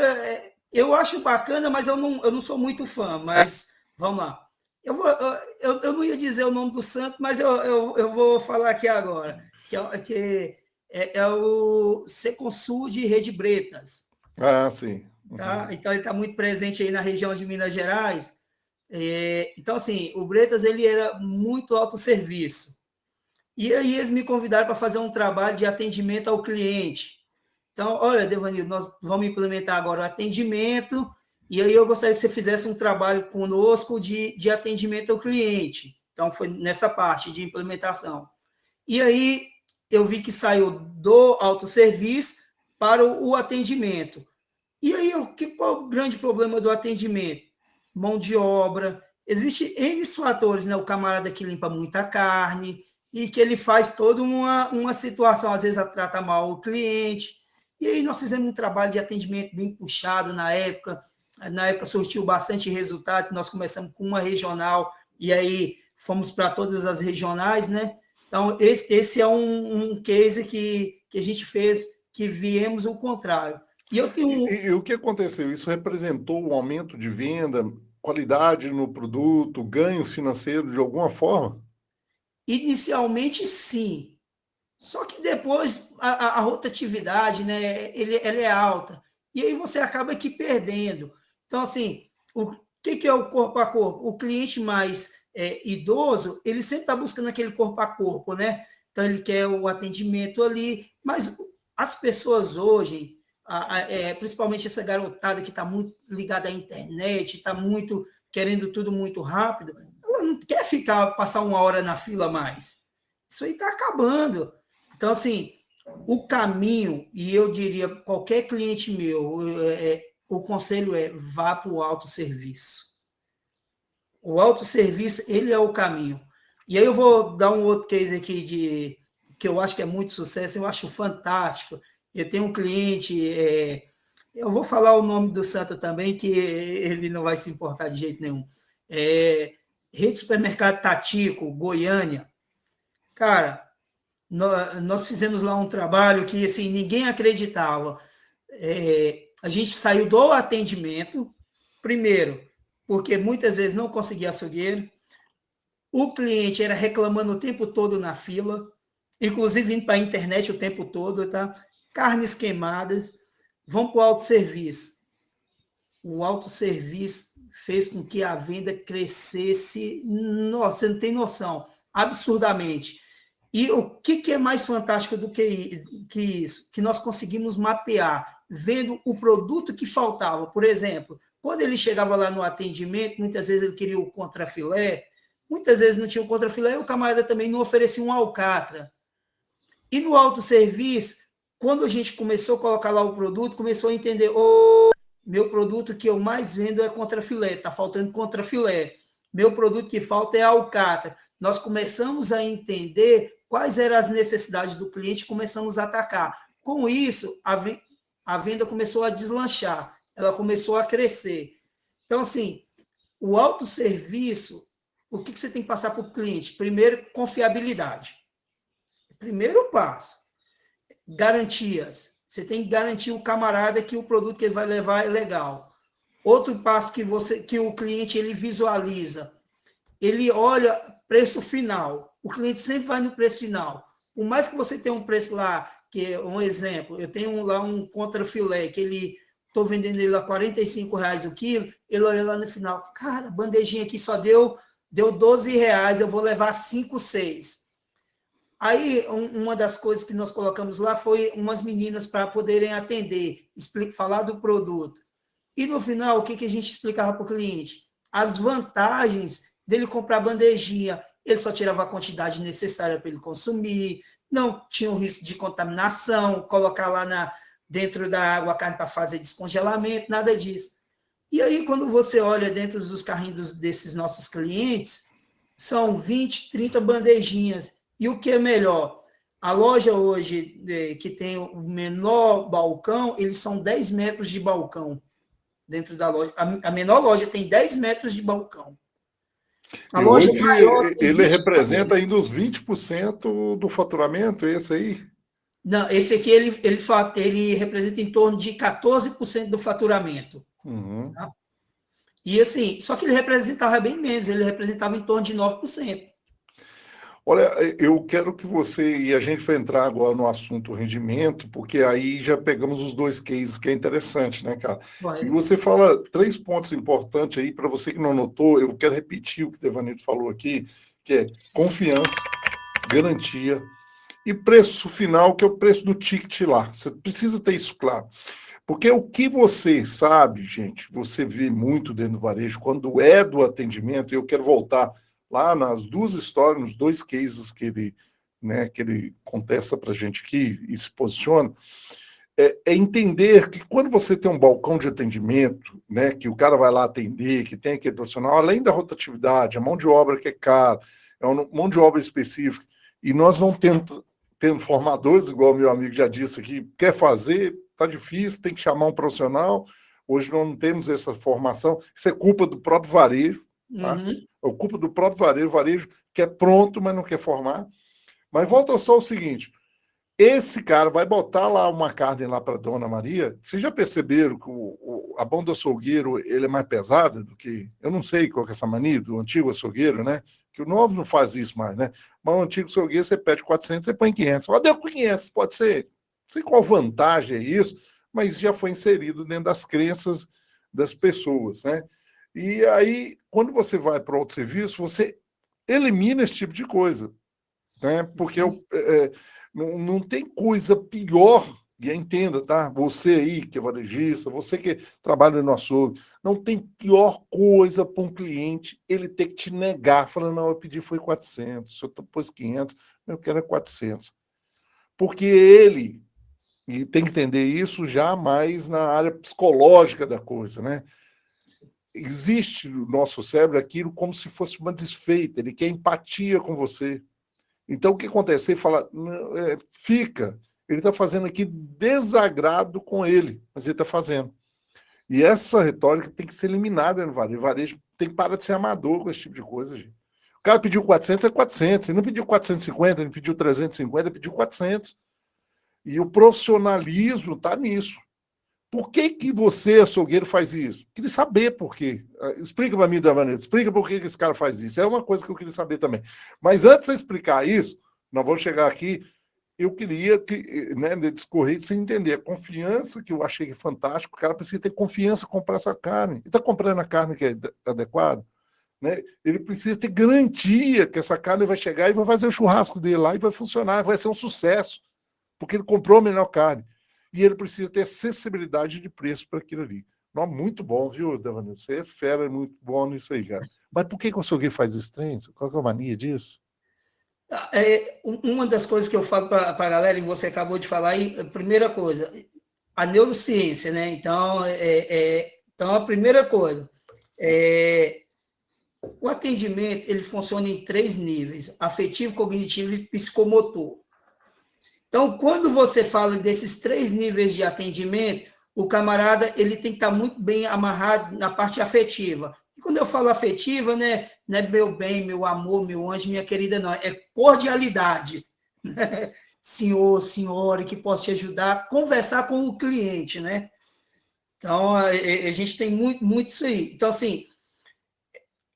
S2: eu acho bacana, mas eu não sou muito fã. Mas vamos lá. Eu não ia dizer o nome do santo, mas eu vou falar aqui agora, que é o Seconsul de Rede Bretas.
S1: Ah, sim.
S2: Tá? Então ele está muito presente aí na região de Minas Gerais. Então, assim, o Bretas ele era muito autosserviço. E aí eles me convidaram para fazer um trabalho de atendimento ao cliente. Então, olha, Devanildo, nós vamos implementar agora o atendimento, e aí eu gostaria que você fizesse um trabalho conosco de atendimento ao cliente. Então, foi nessa parte de implementação. E aí eu vi que saiu do autosserviço para o atendimento. E aí, qual o grande problema do atendimento? Mão de obra. Existem N fatores, né? O camarada que limpa muita carne e que ele faz toda uma situação, às vezes trata mal o cliente. E aí nós fizemos um trabalho de atendimento bem puxado na época. Na época surtiu bastante resultado. Nós começamos com uma regional e aí fomos para todas as regionais, né? Então, esse é um case que a gente fez, que viemos o contrário. E eu tenho
S1: E o que aconteceu? Isso representou um aumento de venda, qualidade no produto, ganho financeiro de alguma forma?
S2: inicialmente sim, só que depois a rotatividade, né, ela é alta. E aí você acaba aqui perdendo. Então, assim, o que é o corpo a corpo? O cliente mais idoso, ele sempre está buscando aquele corpo a corpo, né? Então, ele quer o atendimento ali. Mas as pessoas hoje, principalmente essa garotada que está muito ligada à internet, está muito querendo tudo muito rápido, ela não quer ficar, passar uma hora na fila mais. Isso aí está acabando. Então, assim, o caminho, e eu diria, qualquer cliente meu, o conselho é vá para o autosserviço. O autosserviço, ele é o caminho. E aí eu vou dar um outro case aqui que eu acho que é muito sucesso, eu acho fantástico. Eu tenho um cliente, eu vou falar o nome do Santa também, que ele não vai se importar de jeito nenhum. Rede Supermercado Tatico, Goiânia. Cara, nós fizemos lá um trabalho que assim, ninguém acreditava. A gente saiu do atendimento, primeiro, porque muitas vezes não conseguia açougueiro, o cliente era reclamando o tempo todo na fila, inclusive indo para a internet o tempo todo, tá? Carnes queimadas, vão para o autosserviço. O autosserviço fez com que a venda crescesse, nossa, você não tem noção, absurdamente. E o que é mais fantástico do que isso? Que nós conseguimos mapear, vendo o produto que faltava. Por exemplo, quando ele chegava lá no atendimento, muitas vezes ele queria o contrafilé, muitas vezes não tinha o contrafilé, e o camarada também não oferecia um alcatra. E no autosserviço, quando a gente começou a colocar lá o produto, começou a entender, meu produto que eu mais vendo é contrafilé, está faltando contrafilé. Meu produto que falta é alcatra. Nós começamos a entender quais eram as necessidades do cliente, começamos a atacar. Com isso, a venda começou a deslanchar, ela começou a crescer. Então, assim, o autosserviço, o que você tem que passar para o cliente? Primeiro, confiabilidade. Primeiro passo. Garantias. Você tem que garantir o camarada que o produto que ele vai levar é legal. Outro passo que o cliente ele visualiza, ele olha preço final. O cliente sempre vai no preço final. Por mais que você tenha um preço lá, que é um exemplo, eu tenho lá um contrafilé que ele estou vendendo ele a R$ 45 o quilo, ele olha lá no final, cara, bandejinha aqui só deu R$ 12, eu vou levar 5, 6. Aí, uma das coisas que nós colocamos lá foi umas meninas para poderem atender, falar do produto. E no final, o que a gente explicava para o cliente? As vantagens dele comprar bandejinha. Ele só tirava a quantidade necessária para ele consumir, não tinha o risco de contaminação, colocar lá dentro da água a carne para fazer descongelamento, nada disso. E aí, quando você olha dentro dos carrinhos desses nossos clientes, são 20, 30 bandejinhas. E o que é melhor? A loja hoje, que tem o menor balcão, eles são 10 metros de balcão dentro da loja. A menor loja tem 10 metros de balcão. A
S1: E
S2: loja
S1: hoje
S2: maior tem
S1: ele
S2: 20
S1: representa ainda os 20% do faturamento, esse aí?
S2: Não, esse aqui ele representa em torno de 14% do faturamento.
S1: Uhum.
S2: Tá? E assim, só que ele representava bem menos, ele representava em torno de 9%.
S1: Olha, eu quero que você, e a gente vai entrar agora no assunto rendimento, porque aí já pegamos os dois cases, que é interessante, né, cara? E
S2: Correto.
S1: você fala 3 pontos importantes aí, para você que não notou, eu quero repetir o que o Devanito falou aqui, que é confiança, garantia e preço final, que é o preço do ticket lá. Você precisa ter isso claro. Porque o que você sabe, gente, você vê muito dentro do varejo, quando é do atendimento, e eu quero voltar lá nas duas histórias, nos dois cases que ele contesta para a gente aqui e se posiciona, é entender que quando você tem um balcão de atendimento, né, que o cara vai lá atender, que tem aquele profissional, além da rotatividade, a mão de obra que é cara, é uma mão de obra específica, e nós não temos formadores, igual o meu amigo já disse aqui, quer fazer, está difícil, tem que chamar um profissional, hoje nós não temos essa formação, isso é culpa do próprio varejo, tá?
S2: Uhum.
S1: É culpa do próprio varejo, o varejo quer pronto, mas não quer formar. Mas volta só ao seguinte, Esse cara vai botar lá uma carne lá para Dona Maria. Vocês já perceberam que a mão do açougueiro ele é mais pesada do que... Eu não sei qual que é essa mania do antigo açougueiro, né? Que o novo não faz isso mais, né? Mas o antigo açougueiro você pede 400, você põe 500. Ó, deu 500, pode ser. Não sei qual vantagem é isso, mas já foi inserido dentro das crenças das pessoas, né? E aí, quando você vai para outro serviço, você elimina esse tipo de coisa, né? Porque não tem coisa pior, e entenda, tá? Você aí que é varejista, você que trabalha no açougue, não tem pior coisa para um cliente ele ter que te negar, falando, não, eu pedi foi 400, o senhor pôs 500, eu quero é 400. Porque ele, e tem que entender isso já mais na área psicológica da coisa, né? Existe no nosso cérebro aquilo como se fosse uma desfeita, ele quer empatia com você. Então, o que acontece? Ele fala, fica, ele está fazendo aqui desagrado com ele, mas ele está fazendo. E essa retórica tem que ser eliminada no varejo. O varejo tem que parar de ser amador com esse tipo de coisa, gente. O cara pediu 400, é 400. Ele não pediu 450, ele pediu 350, ele pediu 400. E o profissionalismo está nisso. Por que você, açougueiro, faz isso? Queria saber por quê. Explica para mim, Davaneta, explica por que esse cara faz isso. É uma coisa que eu queria saber também. Mas antes de explicar isso, nós vamos chegar aqui, eu queria que, né, discorrer sem entender. A confiança que eu achei fantástico, o cara precisa ter confiança em comprar essa carne. Ele está comprando a carne que é adequada, né? Ele precisa ter garantia que essa carne vai chegar e vai fazer o churrasco dele lá e vai funcionar, vai ser um sucesso, porque ele comprou a melhor carne. E ele precisa ter acessibilidade de preço para aquilo ali. Não, muito bom, viu, Davanildo? Você é fera, é muito bom nisso aí, cara. Mas por que o açougueiro faz estranho? Qual que é a mania disso?
S2: Uma das coisas que eu falo para a galera, e você acabou de falar aí, a primeira coisa, a neurociência, né? Então a primeira coisa, o atendimento, ele funciona em 3 níveis, afetivo, cognitivo e psicomotor. Então, quando você fala desses 3 níveis de atendimento, o camarada ele tem que estar muito bem amarrado na parte afetiva. E quando eu falo afetiva, né, não é meu bem, meu amor, meu anjo, minha querida, não. É cordialidade. Né? Senhor, senhora, que possa te ajudar a conversar com o cliente, né? Então, a gente tem muito isso aí. Então, assim,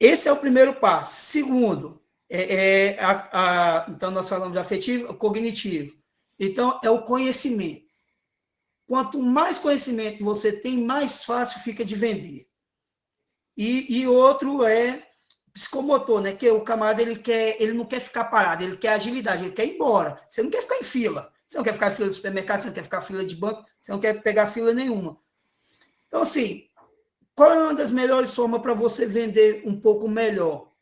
S2: esse é o primeiro passo. Segundo, então, nós falamos de afetivo, cognitivo. Então, é o conhecimento. Quanto mais conhecimento você tem, mais fácil fica de vender. E outro é psicomotor, né? Que o camarada ele não quer ficar parado, ele quer agilidade, ele quer ir embora. Você não quer ficar em fila. Você não quer ficar em fila de supermercado, você não quer ficar em fila de banco, você não quer pegar fila nenhuma. Então, assim, qual é uma das melhores formas para você vender um pouco melhor?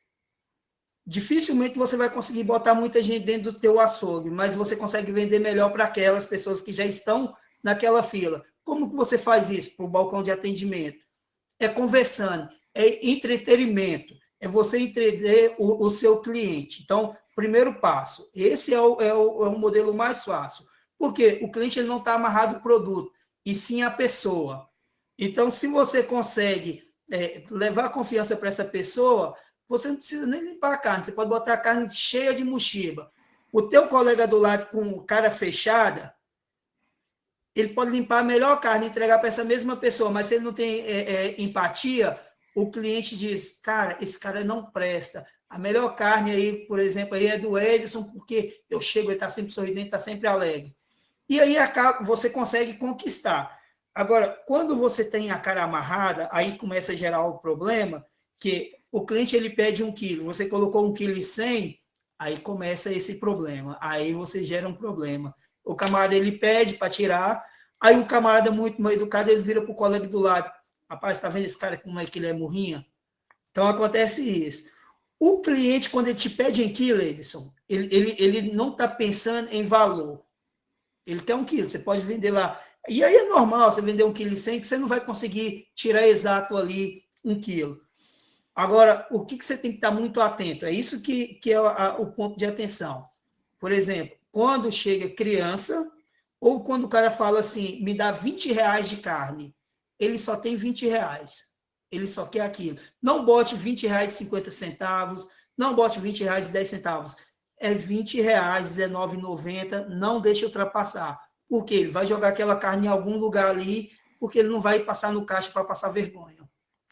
S2: Dificilmente você vai conseguir botar muita gente dentro do teu açougue, mas você consegue vender melhor para aquelas pessoas que já estão naquela fila. Como que você faz isso para o balcão de atendimento? É conversando, é entretenimento, é você entender o seu cliente. Então, primeiro passo, esse é o modelo mais fácil, porque o cliente ele não está amarrado ao produto, e sim a pessoa. Então, se você consegue levar confiança para essa pessoa, você não precisa nem limpar a carne, você pode botar a carne cheia de mochiba. O teu colega do lado com cara fechada, ele pode limpar a melhor carne e entregar para essa mesma pessoa, mas se ele não tem empatia, o cliente diz, cara, esse cara não presta. A melhor carne aí, por exemplo, aí é do Edson, porque eu chego, ele está sempre sorridente, está sempre alegre. E aí você consegue conquistar. Agora, quando você tem a cara amarrada, aí começa a gerar o problema, que o cliente ele pede 1 quilo, você colocou 1,1 kg, aí começa esse problema, aí você gera um problema. O camarada ele pede para tirar, aí o camarada muito mal educado, ele vira para o colega do lado, rapaz, está vendo esse cara como é que ele é murrinha? Então acontece isso. O cliente, quando ele te pede em quilo, Edson, ele não está pensando em valor. Ele quer 1 quilo, você pode vender lá. E aí é normal, você vender 1,1 kg, que você não vai conseguir tirar exato ali 1 quilo. Agora, o que você tem que estar muito atento? É isso que é o ponto de atenção. Por exemplo, quando chega criança, ou quando o cara fala assim, me dá R$20 de carne, ele só tem R$20, ele só quer aquilo. Não bote R$20,50, não bote R$20,10. é R$20, R$19,90, não deixe ultrapassar. Por quê? Ele vai jogar aquela carne em algum lugar ali, porque ele não vai passar no caixa para passar vergonha.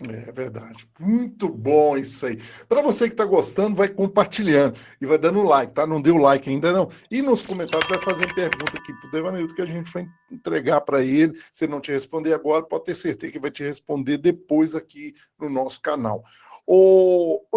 S1: É verdade. Muito bom isso aí. Para você que está gostando, vai compartilhando e vai dando like, tá? Não deu like ainda não. E nos comentários vai fazendo pergunta aqui pro Devanildo que a gente vai entregar para ele. Se ele não te responder agora, pode ter certeza que vai te responder depois aqui no nosso canal.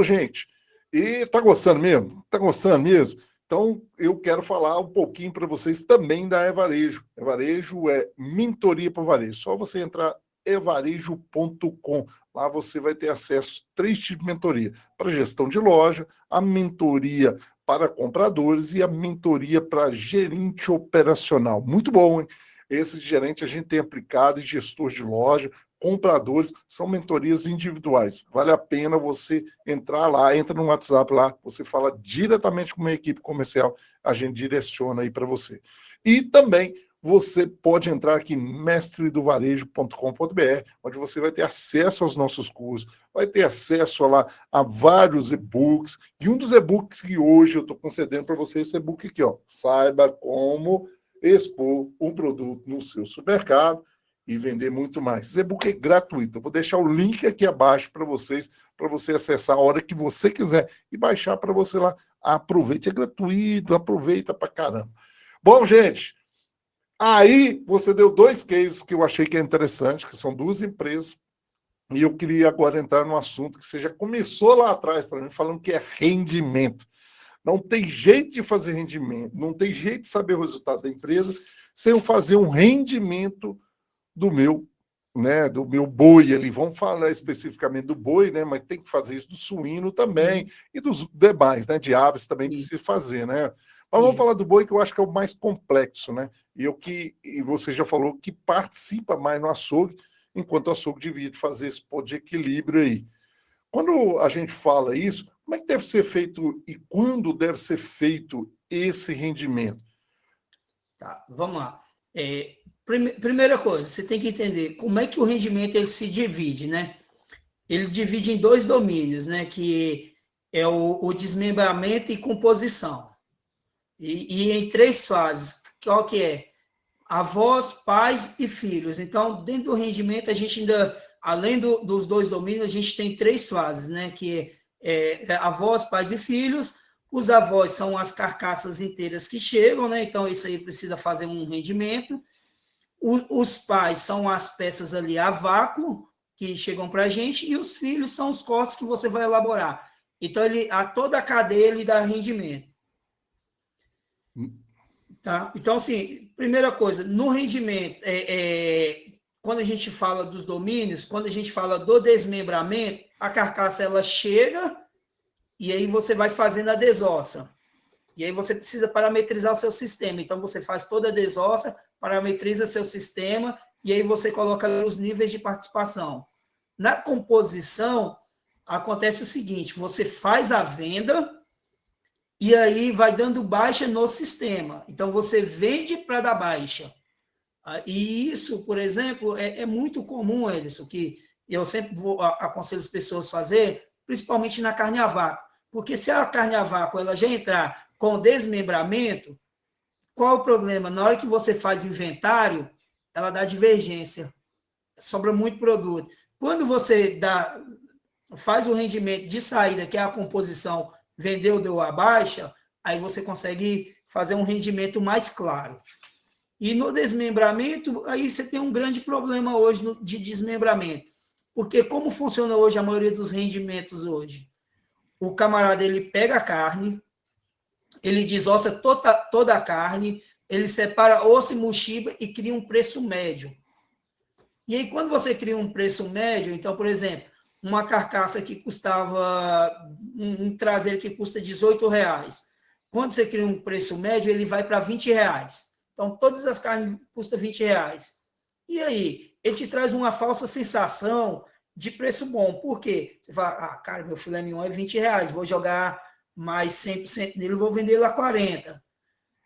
S1: Gente, e tá gostando mesmo? Tá gostando mesmo? Então, eu quero falar um pouquinho para vocês também da Evarejo. Evarejo é mentoria para varejo. Só você entrar evarejo.com. Lá você vai ter acesso a 3 tipos de mentoria: para gestão de loja, a mentoria para compradores e a mentoria para gerente operacional. Muito bom, hein? Esse de gerente a gente tem aplicado em gestor de loja, compradores, são mentorias individuais. Vale a pena você entrar lá, entra no WhatsApp lá, você fala diretamente com uma equipe comercial, a gente direciona aí para você. E também você pode entrar aqui em mestredovarejo.com.br, onde você vai ter acesso aos nossos cursos, vai ter acesso lá a vários e-books, e um dos e-books que hoje eu estou concedendo para você, esse e-book aqui, ó, saiba como expor um produto no seu supermercado e vender muito mais. Esse e-book é gratuito, eu vou deixar o link aqui abaixo para você acessar a hora que você quiser e baixar para você lá. Aproveite, é gratuito, aproveita para caramba. Bom, gente, aí você deu 2 cases que eu achei que é interessante, que são 2 empresas, e eu queria agora entrar no assunto que você já começou lá atrás para mim, falando que é rendimento. Não tem jeito de fazer rendimento, não tem jeito de saber o resultado da empresa sem eu fazer um rendimento do meu, né, do meu boi ali. Vamos falar especificamente do boi, né, mas tem que fazer isso do suíno também e dos demais, né, de aves também precisa fazer, né? Mas vamos falar do boi, que eu acho que é o mais complexo, né? E você já falou que participa mais no açougue, enquanto o açougue divide fazer esse ponto de equilíbrio aí. Quando a gente fala isso, como é que deve ser feito e quando deve ser feito esse rendimento?
S2: Tá, vamos lá. Primeira coisa, você tem que entender como é que o rendimento ele se divide, né? Ele divide em 2 domínios, né? Que é o desmembramento e composição. E em 3 fases. Qual que é? Avós, pais e filhos. Então, dentro do rendimento, a gente ainda, além dos 2 domínios, a gente tem 3 fases, né? Que é avós, pais e filhos. Os avós são as carcaças inteiras que chegam, né? Então, isso aí precisa fazer um rendimento. Os pais são as peças ali a vácuo, que chegam para a gente, e os filhos são os cortes que você vai elaborar. Então, toda a cadeia ele dá rendimento. Tá? Então, assim, primeira coisa, no rendimento, quando a gente fala dos domínios, quando a gente fala do desmembramento, a carcaça ela chega e aí você vai fazendo a desossa. E aí você precisa parametrizar o seu sistema. Então, você faz toda a desossa, parametriza seu sistema e aí você coloca os níveis de participação. Na composição, acontece o seguinte, você faz a venda e aí vai dando baixa no sistema. Então, você vende para dar baixa. E isso, por exemplo, é muito comum, Edson, que eu sempre aconselho as pessoas a fazer, principalmente na carne a vácuo. Porque se a carne a vácuo ela já entrar com desmembramento, qual o problema? Na hora que você faz inventário, ela dá divergência. Sobra muito produto. Quando você faz o rendimento de saída, que é a composição, vendeu, deu a baixa, aí você consegue fazer um rendimento mais claro. E no desmembramento, aí você tem um grande problema hoje de desmembramento. Porque como funciona hoje a maioria dos rendimentos hoje? O camarada, ele pega a carne, ele desossa toda a carne, ele separa osso e mochiba e cria um preço médio. E aí, quando você cria um preço médio, então, por exemplo, uma carcaça que custava, um traseiro que custa R$18, quando você cria um preço médio, ele vai para R$20. Então, todas as carnes custam R$20. E aí, ele te traz uma falsa sensação de preço bom. Por quê? Você fala, cara, meu filé mignon é R$20, vou jogar mais 100% nele, vou vender ele a 40.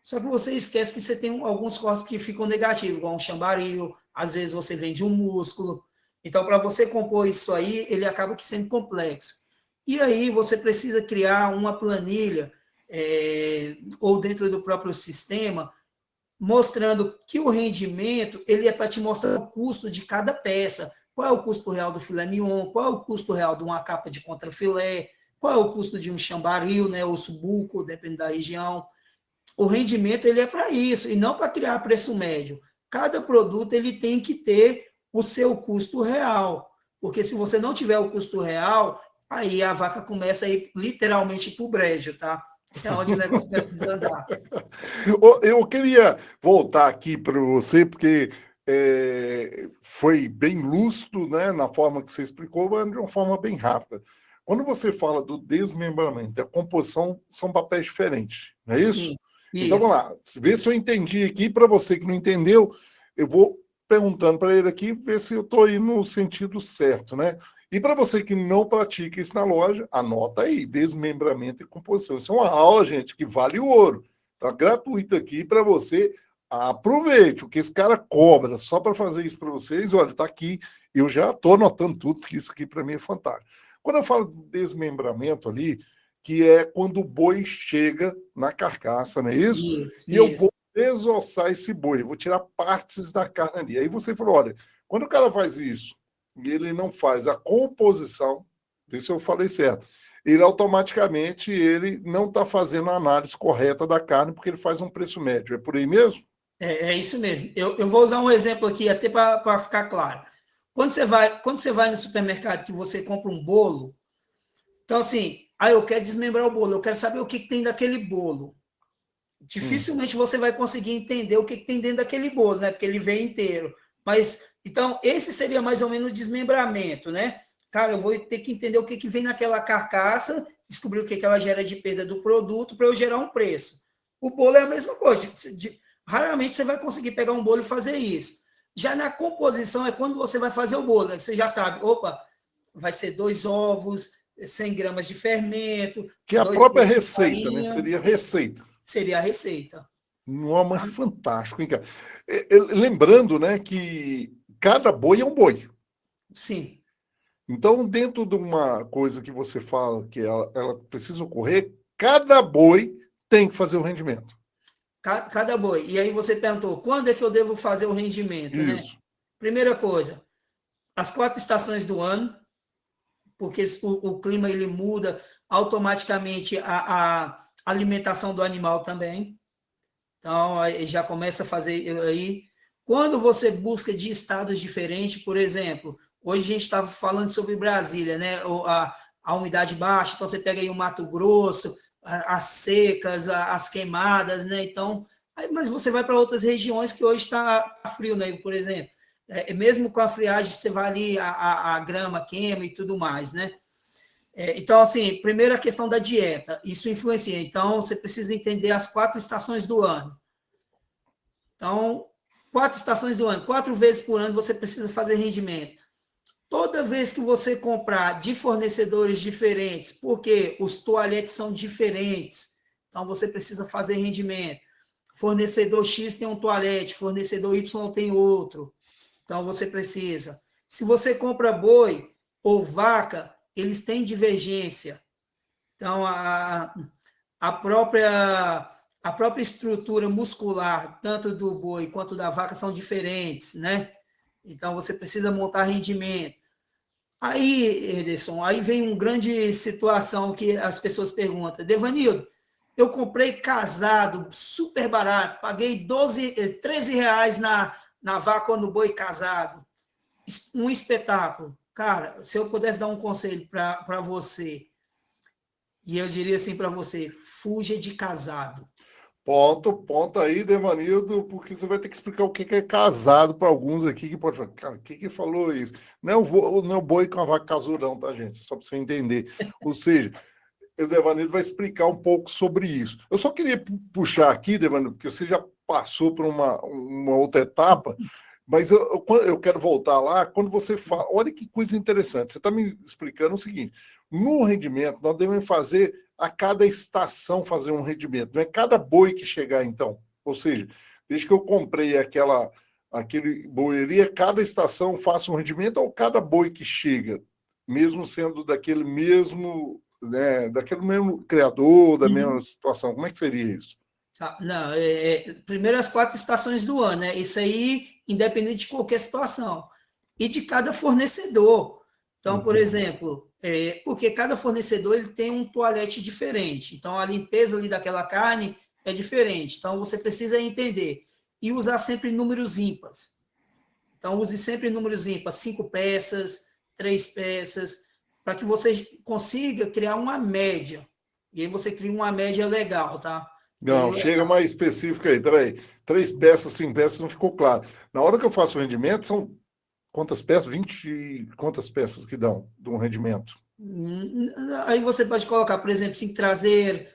S2: Só que você esquece que você tem alguns cortes que ficam negativos, igual um chambaril, às vezes você vende um músculo. Então, para você compor isso aí, ele acaba que sendo complexo. E aí, você precisa criar uma planilha ou dentro do próprio sistema, mostrando que o rendimento ele é para te mostrar o custo de cada peça. Qual é o custo real do filé mignon, qual é o custo real de uma capa de contrafilé, qual é o custo de um chambaril, né, osso buco, depende da região. O rendimento ele é para isso, e não para criar preço médio. Cada produto ele tem que ter o seu custo real, porque se você não tiver o custo real, aí a vaca começa a ir literalmente para o brejo, tá? É onde o negócio começa a desandar.
S1: Eu queria voltar aqui para você, porque foi bem lúcido, né, na forma que você explicou, mas de uma forma bem rápida. Quando você fala do desmembramento e a composição, são papéis diferentes, não é isso?
S2: Sim,
S1: Então, vamos
S2: isso.
S1: lá. Vê se eu entendi aqui. Para você que não entendeu, eu vou perguntando para ele aqui, ver se eu estou indo no sentido certo, né? E para você que não pratica isso na loja, anota aí, desmembramento e composição. Isso é uma aula, gente, que vale ouro. Está gratuito aqui para você. Aproveite, o que esse cara cobra só para fazer isso para vocês. Olha, está aqui. Eu já estou anotando tudo, porque isso aqui para mim é fantástico. Quando eu falo de desmembramento ali, que é quando o boi chega na carcaça, não é isso?
S2: Isso,
S1: E eu vou
S2: isso.
S1: desossar esse boi, eu vou tirar partes da carne ali. Aí você falou, olha, quando o cara faz isso e ele não faz a composição, vê se eu falei certo, ele automaticamente ele não está fazendo a análise correta da carne porque ele faz um preço médio. É por aí mesmo?
S2: É isso mesmo. Eu vou usar um exemplo aqui, até para ficar claro. Quando você vai no supermercado que você compra um bolo, então assim, eu quero desmembrar o bolo, eu quero saber o que tem daquele bolo. Dificilmente você vai conseguir entender o que tem dentro daquele bolo, né? Porque ele vem inteiro. Mas, então, esse seria mais ou menos o desmembramento, né? Cara, eu vou ter que entender o que vem naquela carcaça, descobrir o que ela gera de perda do produto para eu gerar um preço. O bolo é a mesma coisa. Raramente você vai conseguir pegar um bolo e fazer isso. Já na composição é quando você vai fazer o bolo, né? Você já sabe, opa, vai ser 2 ovos, 100 gramas de fermento,
S1: Que é a
S2: 2
S1: própria
S2: quilos de
S1: receita, né?
S2: farinha,
S1: Seria receita.
S2: seria a receita.
S1: Não, mas fantástico, hein, cara? Lembrando, né, que cada boi é um boi.
S2: Sim.
S1: Então, dentro de uma coisa que você fala que ela precisa ocorrer, cada boi tem que fazer o rendimento.
S2: Cada boi. E aí você perguntou, quando é que eu devo fazer o rendimento, né?
S1: Isso.
S2: Primeira coisa, as 4 estações do ano, porque o clima ele muda automaticamente a alimentação do animal também. Então, aí já começa a fazer aí. Quando você busca de estados diferentes, por exemplo, hoje a gente estava falando sobre Brasília, né? A umidade baixa, então você pega aí o Mato Grosso, as secas, as queimadas, né? Então, mas você vai para outras regiões que hoje está frio, né? Por exemplo, mesmo com a friagem, você vai ali, a grama queima e tudo mais, né? Então, assim, primeiro a questão da dieta, isso influencia. Então, você precisa entender as 4 estações do ano. Então, 4 estações do ano, 4 vezes por ano você precisa fazer rendimento. Toda vez que você comprar de fornecedores diferentes, porque os toalhetes são diferentes, então você precisa fazer rendimento. Fornecedor X tem um toalete, fornecedor Y tem outro. Então você precisa. Se você compra boi ou vaca, eles têm divergência. Então a própria estrutura muscular, tanto do boi quanto da vaca, são diferentes, né? Então você precisa montar rendimento. Aí, Ederson, aí vem uma grande situação que as pessoas perguntam, Devanildo, eu comprei casado, super barato, paguei 13 reais na vaca ou no boi casado. Um espetáculo. Cara, se eu pudesse dar um conselho para você, e eu diria assim para você, fuja de casado.
S1: Ponto aí, Devanildo, porque você vai ter que explicar o que é casado para alguns aqui que pode falar, cara, o que falou isso? Não é o boi com a vaca casurão, tá, gente? Só para você entender. Ou seja, o Devanildo vai explicar um pouco sobre isso. Eu só queria puxar aqui, Devanildo, porque você já passou por uma outra etapa, mas eu quero voltar lá quando você fala. Olha que coisa interessante. Você está me explicando o seguinte: no rendimento, nós devemos fazer a cada estação fazer um rendimento, não é cada boi que chegar, então. Ou seja, desde que eu comprei aquele boi ali, cada estação faça um rendimento ou cada boi que chega, mesmo sendo daquele mesmo né, daquele mesmo criador, da mesma situação? Como é que seria isso?
S2: Não, primeiro as 4 estações do ano, né? Isso aí, independente de qualquer situação. E de cada fornecedor. Então, por exemplo, porque cada fornecedor ele tem um toalete diferente. Então, a limpeza ali daquela carne é diferente. Então, você precisa entender. E usar sempre números ímpares. Então, use sempre números ímpares, 5 peças, 3 peças, para que você consiga criar uma média. E aí você cria uma média legal, tá?
S1: Não, chega mais específico aí. Peraí, 3 peças, 5 peças, não ficou claro. Na hora que eu faço o rendimento, são quantas peças? 20, quantas peças que dão de um rendimento?
S2: Aí você pode colocar, por exemplo, 5 traseiro,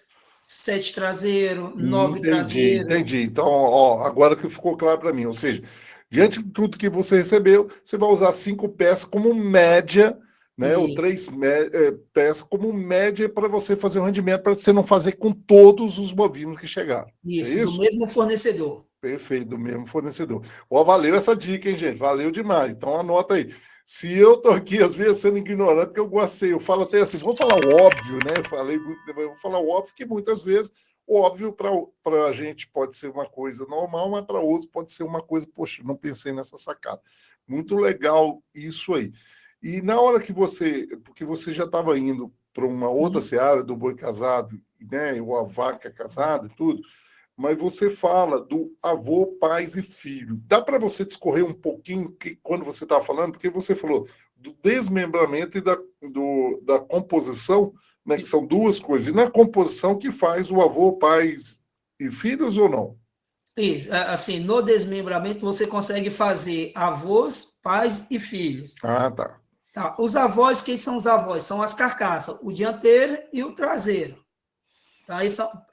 S2: 7 traseiro, 9 traseiros.
S1: Entendi. Então, ó, agora que ficou claro para mim. Ou seja, diante de tudo que você recebeu, você vai usar 5 peças como média, né? Ou 3 peças como média para você fazer o rendimento, para você não fazer com todos os bovinos que chegaram.
S2: Isso,
S1: É
S2: do
S1: isso?
S2: mesmo fornecedor.
S1: Perfeito, do mesmo fornecedor. Ó, valeu essa dica, hein, gente? Valeu demais. Então anota aí. Se eu tô aqui, às vezes, sendo ignorante, porque eu gostei, eu falo até assim, vou falar o óbvio, né? Eu falei muito, eu vou falar o óbvio, que muitas vezes o óbvio para a gente pode ser uma coisa normal, mas para outro pode ser uma coisa, poxa, não pensei nessa sacada. Muito legal isso aí. E na hora que porque você já estava indo para uma outra seara do boi casado, né? Ou a vaca casada e tudo, mas você fala do avô, pais e filho. Dá para você discorrer um pouquinho quando você estava falando? Porque você falou do desmembramento e da composição, né, que são duas coisas. E na composição que faz o avô, pais e filhos ou não?
S2: Isso, assim, no desmembramento você consegue fazer avós, pais e filhos.
S1: Ah, tá.
S2: Tá. Os avós, quem são os avós? São as carcaças, o dianteiro e o traseiro. Tá?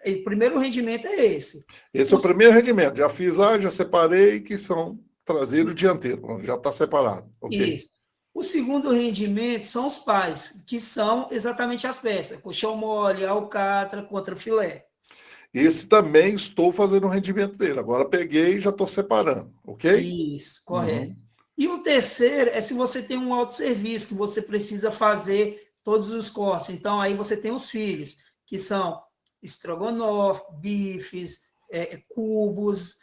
S2: O primeiro rendimento é esse.
S1: Esse é o primeiro rendimento. Já fiz lá, já separei, que são traseiro e dianteiro. Já está separado. Ok.
S2: Isso. O segundo rendimento são os pais, que são exatamente as peças: colchão mole, alcatra, contrafilé.
S1: Esse também estou fazendo o rendimento dele. Agora peguei e já estou separando, ok?
S2: Isso, correto. E o terceiro é se você tem um autosserviço, que você precisa fazer todos os cortes. Então, aí você tem os filhos, que são estrogonofe, bifes, cubos,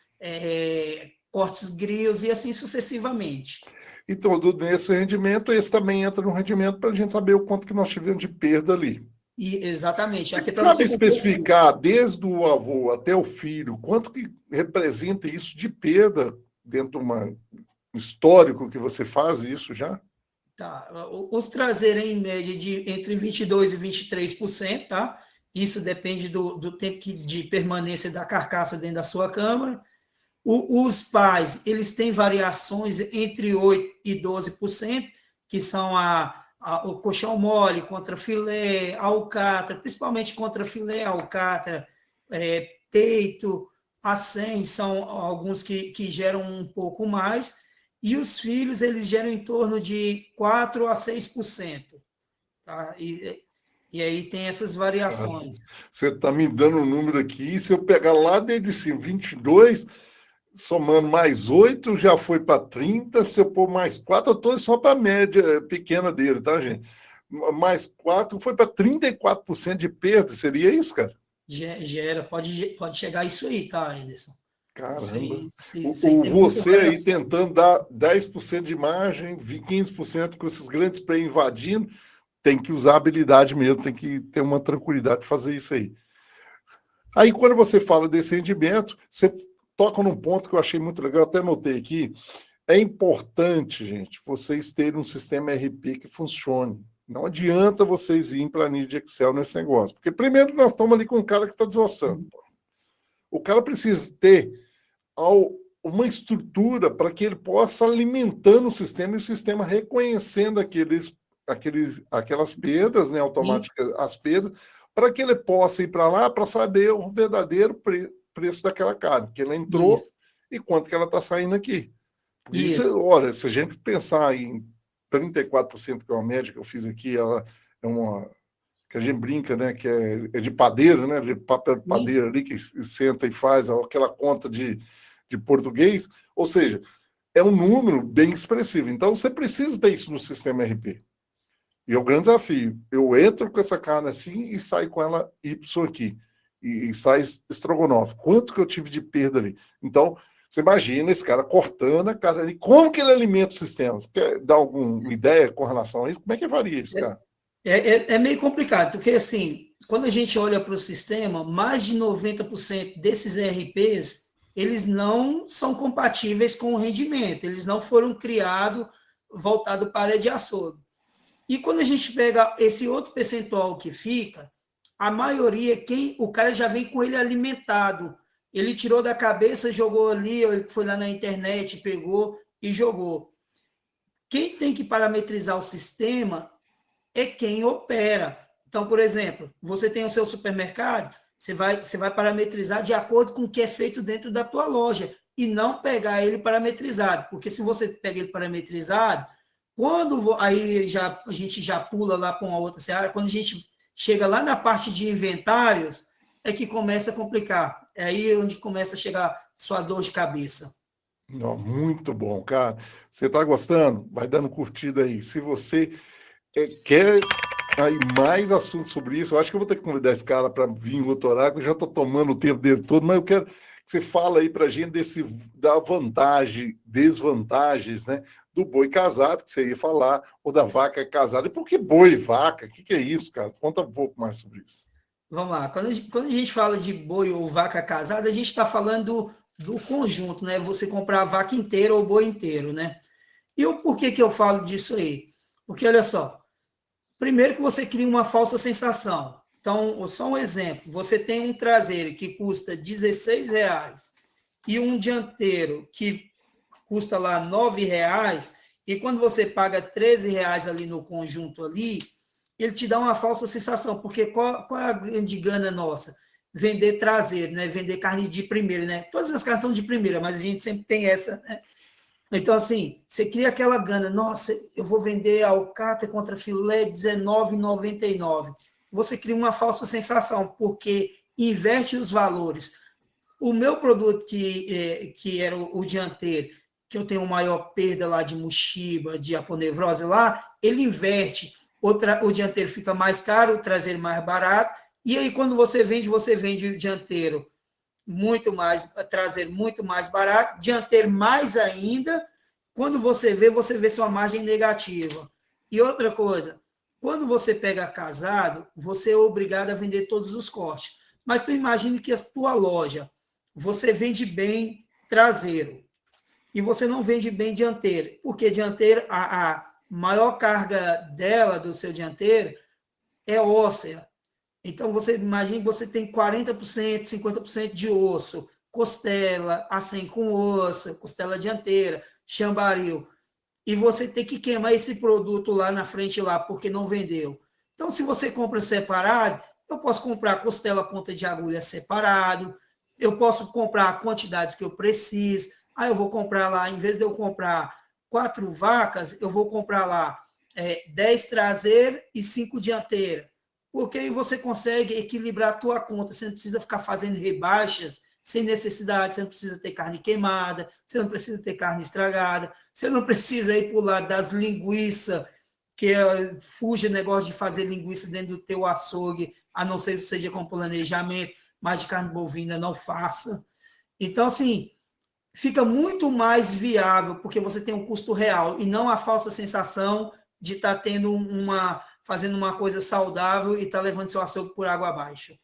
S2: cortes grilos e assim sucessivamente.
S1: Então, nesse rendimento, esse também entra no rendimento para a gente saber o quanto que nós tivemos de perda ali.
S2: E, exatamente.
S1: Você
S2: Até para
S1: sabe
S2: você
S1: especificar, desde o avô até o filho, quanto que representa isso de perda dentro de um histórico que você faz isso já?
S2: Tá. Os traseiros, em média, de entre 22% e 23%, tá? Isso depende do tempo de permanência da carcaça dentro da sua câmara. Os pais, eles têm variações entre 8% e 12%, que são o colchão mole, contra filé, alcatra, principalmente contra filé, alcatra, peito, acém, são alguns que geram um pouco mais, e os filhos, eles geram em torno de 4% a 6%. Tá? E aí tem essas variações.
S1: Você está me dando um número aqui, se eu pegar lá desde esse 22, somando mais 8, já foi para 30. Se eu pôr mais 4, eu estou só para a média pequena dele, tá, gente? Mais 4 foi para 34% de perda. Seria isso, cara?
S2: Gera, pode chegar a isso aí, tá, Anderson?
S1: Caramba.
S2: Isso aí tem muita
S1: Você aí
S2: variação.
S1: tentando dar 10% de margem, 15% com esses grandes play invadindo, tem que usar habilidade mesmo, tem que ter uma tranquilidade de fazer isso aí. Aí, quando você fala desse rendimento, você toca num ponto que eu achei muito legal, até anotei aqui. É importante, gente, vocês terem um sistema RP que funcione. Não adianta vocês irem em planilha de Excel nesse negócio. Porque, primeiro, nós estamos ali com um cara que está desossando. O cara precisa ter uma estrutura para que ele possa alimentando o sistema e o sistema reconhecendo aquelas perdas, né, automáticas, as perdas, para que ele possa ir para lá para saber o verdadeiro preço daquela carne, que ela entrou e quanto que ela está saindo aqui. Por isso, olha, se a gente pensar em 34%, que é uma média que eu fiz aqui, ela é uma que a gente brinca, né, que é de padeiro, né, de papel de padeiro ali, que senta e faz aquela conta de português, ou seja, é um número bem expressivo. Então, você precisa ter isso no sistema RP. E é o grande desafio. Eu entro com essa carne assim e saio com ela Y aqui. E sai estrogonofe. Quanto que eu tive de perda ali? Então, você imagina esse cara cortando a carne ali. Como que ele alimenta o sistema? Você quer dar alguma ideia com relação a isso? Como é que varia isso, cara?
S2: É meio complicado, porque assim, quando a gente olha para o sistema, mais de 90% desses ERPs, eles não são compatíveis com o rendimento, eles não foram criados voltado para a área de açougue. E quando a gente pega esse outro percentual que fica, a maioria, o cara já vem com ele alimentado. Ele tirou da cabeça, jogou ali, ou ele foi lá na internet, pegou e jogou. Quem tem que parametrizar o sistema é quem opera. Então, por exemplo, você tem o seu supermercado, você vai parametrizar de acordo com o que é feito dentro da tua loja e não pegar ele parametrizado, porque se você pega ele parametrizado, aí a gente já pula lá para uma outra seara, quando a gente chega lá na parte de inventários, é que começa a complicar. É aí onde começa a chegar sua dor de cabeça.
S1: Não, muito bom, cara. Você está gostando? Vai dando curtida aí. Se você quer aí mais assuntos sobre isso, eu acho que eu vou ter que convidar esse cara para vir em outro horário, que eu já estou tomando o tempo dele todo, mas eu quero que você fale aí para a gente da vantagem, desvantagens, né? Do boi casado, que você ia falar, ou da vaca casada. E por que boi e vaca? O que é isso, cara? Conta um pouco mais sobre isso.
S2: Vamos lá, quando a gente fala de boi ou vaca casada, a gente está falando do conjunto, né? Você comprar a vaca inteira ou o boi inteiro, né? E o porquê que eu falo disso aí? Porque olha só, primeiro que você cria uma falsa sensação. Então, só um exemplo: você tem um traseiro que custa R$ 16 e um dianteiro que custa lá R$ 9, e quando você paga R$ 13 ali no conjunto ali, ele te dá uma falsa sensação, porque qual é a grande gana nossa? Vender traseiro, né? Vender carne de primeira, né? Todas as carnes são de primeira, mas a gente sempre tem essa, né? Então, assim, você cria aquela gana, nossa, eu vou vender alcatra contra filé R$ 19,99. Você cria uma falsa sensação, porque inverte os valores. O meu produto, que era o dianteiro, que eu tenho maior perda lá de mochiba, de aponevrose lá, ele inverte. O dianteiro fica mais caro, o traseiro mais barato, e aí quando você vende o dianteiro muito mais, traseiro muito mais barato, dianteiro mais ainda. Quando você vê sua margem negativa. E outra coisa, quando você pega casado, você é obrigado a vender todos os cortes. Mas tu imagine que a tua loja, você vende bem traseiro e você não vende bem dianteiro, porque dianteiro, a maior carga dela, do seu dianteiro, é óssea. Então, você imagina que você tem 40%, 50% de osso, costela, assim com osso, costela dianteira, chambaril, e você tem que queimar esse produto lá na frente, lá, porque não vendeu. Então, se você compra separado, eu posso comprar costela ponta de agulha separado, eu posso comprar a quantidade que eu preciso, aí eu vou comprar lá, em vez de eu comprar 4 vacas, eu vou comprar lá 10 traseiras e 5 dianteiras, porque aí você consegue equilibrar a tua conta, você não precisa ficar fazendo rebaixas sem necessidade, você não precisa ter carne queimada, você não precisa ter carne estragada, você não precisa ir para o lado das linguiças, que fuja o negócio de fazer linguiça dentro do teu açougue, a não ser que seja com planejamento, mas de carne bovina não faça. Então, assim, fica muito mais viável, porque você tem um custo real e não a falsa sensação de estar fazendo uma coisa saudável e estar levando seu açougue por água abaixo.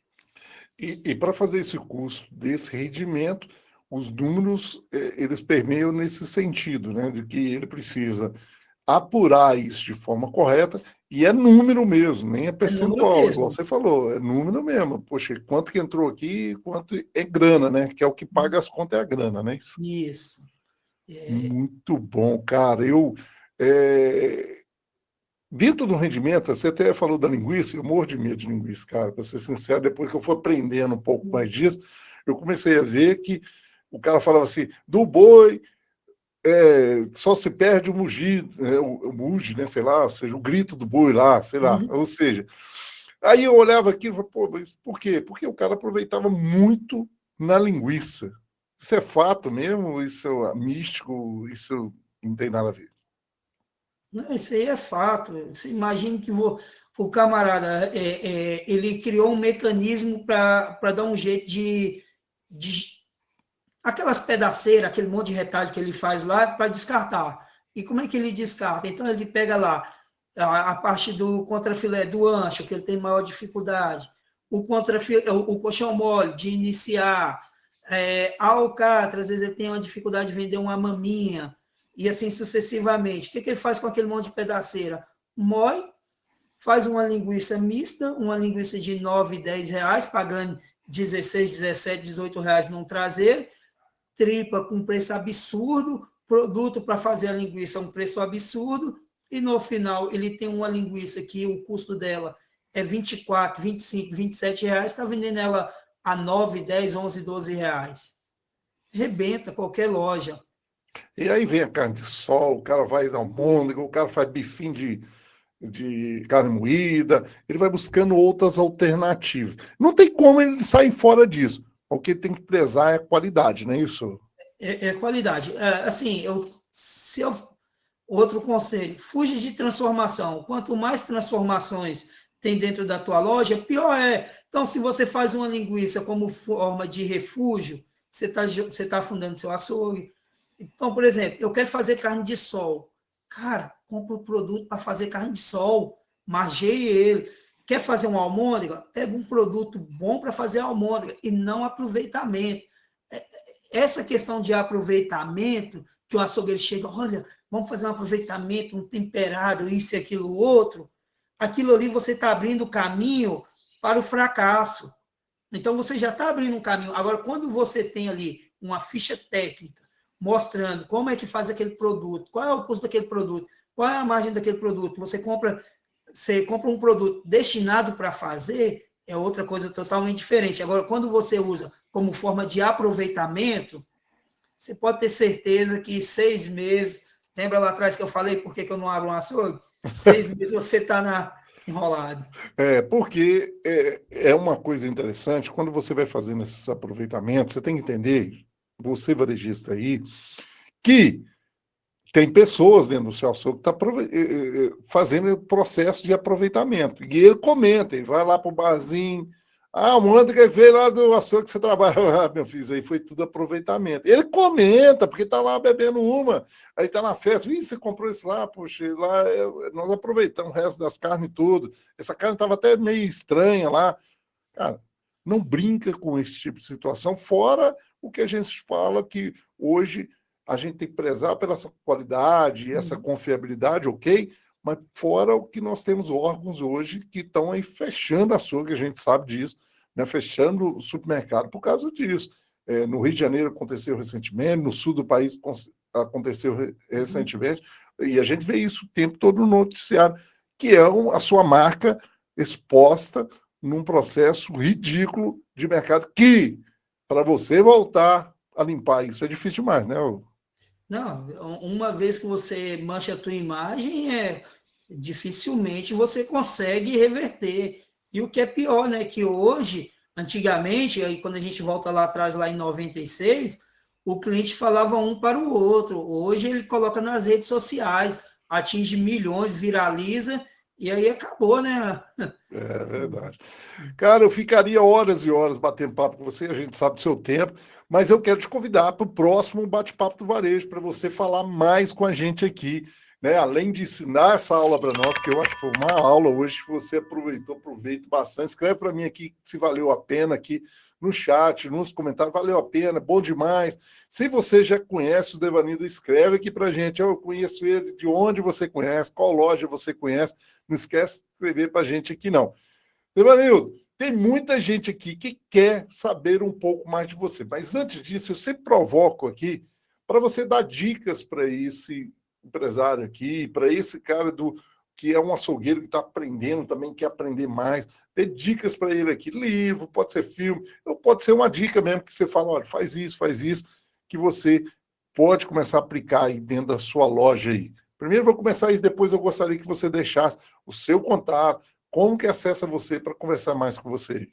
S1: E para fazer esse custo desse rendimento, os números eles permeiam nesse sentido, né, de que ele precisa apurar isso de forma correta, e é número mesmo, nem é
S2: É número
S1: percentual, igual
S2: mesmo.
S1: você falou, é número mesmo. Poxa, quanto que entrou aqui, quanto é grana, né? Que é o que paga as contas, é a grana, né?
S2: Isso. É,
S1: Muito bom, cara. Dentro do rendimento, você até falou da linguiça, eu morro de medo de linguiça, cara, para ser sincero, depois que eu fui aprendendo um pouco mais disso, eu comecei a ver que o cara falava assim, do boi só se perde o mugido, o muge, né, sei lá, ou seja, o grito do boi lá, sei lá,
S2: uhum.
S1: ou seja, aí eu olhava aqui e falava, pô, mas por quê? Porque o cara aproveitava muito na linguiça. Isso é fato mesmo? Isso é místico? Isso não tem nada a ver?
S2: Não, isso aí é fato. Você imagina que o camarada ele criou um mecanismo para dar um jeito de aquelas pedaceiras, aquele monte de retalho que ele faz lá para descartar. E como é que ele descarta? Então ele pega lá a parte do contrafilé do ancho, que ele tem maior dificuldade, o colchão mole de iniciar, a alcatra, às vezes ele tem uma dificuldade de vender uma maminha, e assim sucessivamente. O que, que ele faz com aquele monte de pedaceira? Moe, faz uma linguiça mista, uma linguiça de 9, 10 reais, pagando 16, 17, 18 reais num traseiro, tripa com preço absurdo, produto para fazer a linguiça um preço absurdo, e no final ele tem uma linguiça que o custo dela é 24, 25, 27 reais, está vendendo ela a 9, 10, 11, 12 reais. Rebenta qualquer loja.
S1: E aí vem a carne de sol, o cara vai na almôndega, o cara faz bifinho de carne moída, ele vai buscando outras alternativas. Não tem como ele sair fora disso. O que tem que prezar é a qualidade, não é isso?
S2: Qualidade. Assim, outro conselho, fuja de transformação. Quanto mais transformações tem dentro da tua loja, pior é. Então, se você faz uma linguiça como forma de refúgio, você tá afundando seu açougue. Então, por exemplo, eu quero fazer carne de sol. Cara, compra o produto para fazer carne de sol, margeie ele. Quer fazer uma almôndega? Pega um produto bom para fazer a almôndega e não aproveitamento. Essa questão de aproveitamento, que o açougueiro chega, olha, vamos fazer um aproveitamento, um temperado, isso e aquilo outro, aquilo ali você está abrindo caminho para o fracasso. Então, você já está abrindo um caminho. Agora, quando você tem ali uma ficha técnica mostrando como é que faz aquele produto, qual é o custo daquele produto, qual é a margem daquele produto, você compra um produto destinado para fazer, é outra coisa totalmente diferente. Agora, quando você usa como forma de aproveitamento, você pode ter certeza que 6 meses, lembra lá atrás que eu falei por que eu não abro um açougue? 6 meses você está enrolado.
S1: Porque é uma coisa interessante, quando você vai fazendo esses aproveitamentos, você tem que entender, você varejista aí, que tem pessoas dentro do seu açougue que estão fazendo processo de aproveitamento. E ele comenta, ele vai lá para o barzinho, o Manda que veio lá do açougue que você trabalha. Meu filho, isso aí foi tudo aproveitamento. Ele comenta, porque está lá bebendo uma, aí está na festa, você comprou isso lá, poxa, lá nós aproveitamos o resto das carnes e tudo. Essa carne estava até meio estranha lá. Cara, não brinca com esse tipo de situação, fora o que a gente fala que hoje a gente tem que prezar pela essa qualidade, essa confiabilidade, ok? Mas fora o que nós temos órgãos hoje que estão aí fechando açougue, a gente sabe disso, né? Fechando o supermercado por causa disso. No Rio de Janeiro aconteceu recentemente, no sul do país aconteceu recentemente, e a gente vê isso o tempo todo no noticiário, que é a sua marca exposta num processo ridículo de mercado que, para você voltar a limpar isso, é difícil demais, né?
S2: Não, uma vez que você mancha a tua imagem, dificilmente você consegue reverter. E o que é pior, né, que hoje, antigamente, aí quando a gente volta lá atrás, lá em 96, o cliente falava um para o outro. Hoje ele coloca nas redes sociais, atinge milhões, viraliza, e aí acabou, né?
S1: É verdade. Cara, eu ficaria horas e horas batendo papo com você, a gente sabe do seu tempo, mas eu quero te convidar para o próximo bate-papo do varejo, para você falar mais com a gente aqui, né? Além de ensinar essa aula para nós, que eu acho que foi uma aula hoje que você aproveitou, aproveita bastante. Escreve para mim aqui se valeu a pena aqui no chat, nos comentários, valeu a pena, bom demais. Se você já conhece o Devanildo, escreve aqui para a gente, eu conheço ele, de onde você conhece, qual loja você conhece, não esquece de escrever para a gente aqui não. Devanildo, tem muita gente aqui que quer saber um pouco mais de você, mas antes disso, eu sempre provoco aqui para você dar dicas para esse empresário aqui, para esse cara que é um açougueiro que está aprendendo também, quer aprender mais, dê dicas para ele aqui, livro, pode ser filme, ou pode ser uma dica mesmo que você fala, olha, faz isso, que você pode começar a aplicar aí dentro da sua loja aí. Primeiro vou começar isso, depois eu gostaria que você deixasse o seu contato, como que acessa você para conversar mais com você?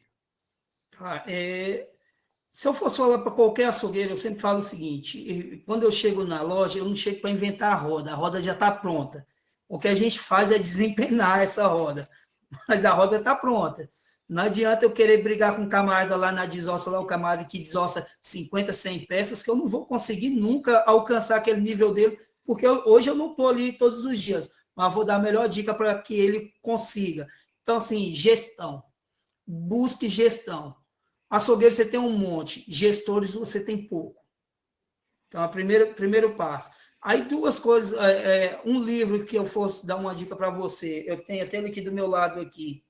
S2: Se eu fosse falar para qualquer açougueiro, eu sempre falo o seguinte: quando eu chego na loja, eu não chego para inventar a roda já está pronta. O que a gente faz é desempenar essa roda, mas a roda está pronta. Não adianta eu querer brigar com um camarada lá na desossa, lá o camarada que desossa 50, 100 peças, que eu não vou conseguir nunca alcançar aquele nível dele, porque hoje eu não estou ali todos os dias, mas vou dar a melhor dica para que ele consiga. Então, assim, gestão. Busque gestão. Açougueiro você tem um monte, gestores você tem pouco. Então, o primeiro passo. Aí, duas coisas, um livro que eu fosse dar uma dica para você, eu tenho até ele aqui do meu lado aqui,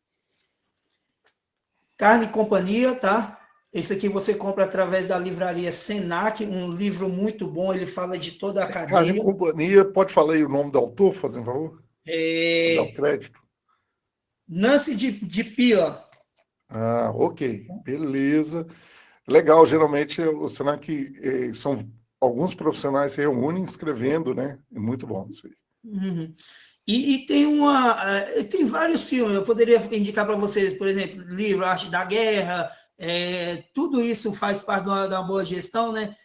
S2: Carne e Companhia, tá? Esse aqui você compra através da livraria Senac, um livro muito bom, ele fala de toda a cadeia.
S1: Carne e Companhia, pode falar aí o nome do autor, fazendo favor? Dá o crédito.
S2: Nancy de Pila.
S1: Ah, ok, beleza. Legal, geralmente o Senac são alguns profissionais se reúnem escrevendo, né? É muito bom isso aí.
S2: Uhum. E tem vários filmes, eu poderia indicar para vocês, por exemplo, livro Arte da Guerra, tudo isso faz parte de uma boa gestão, né?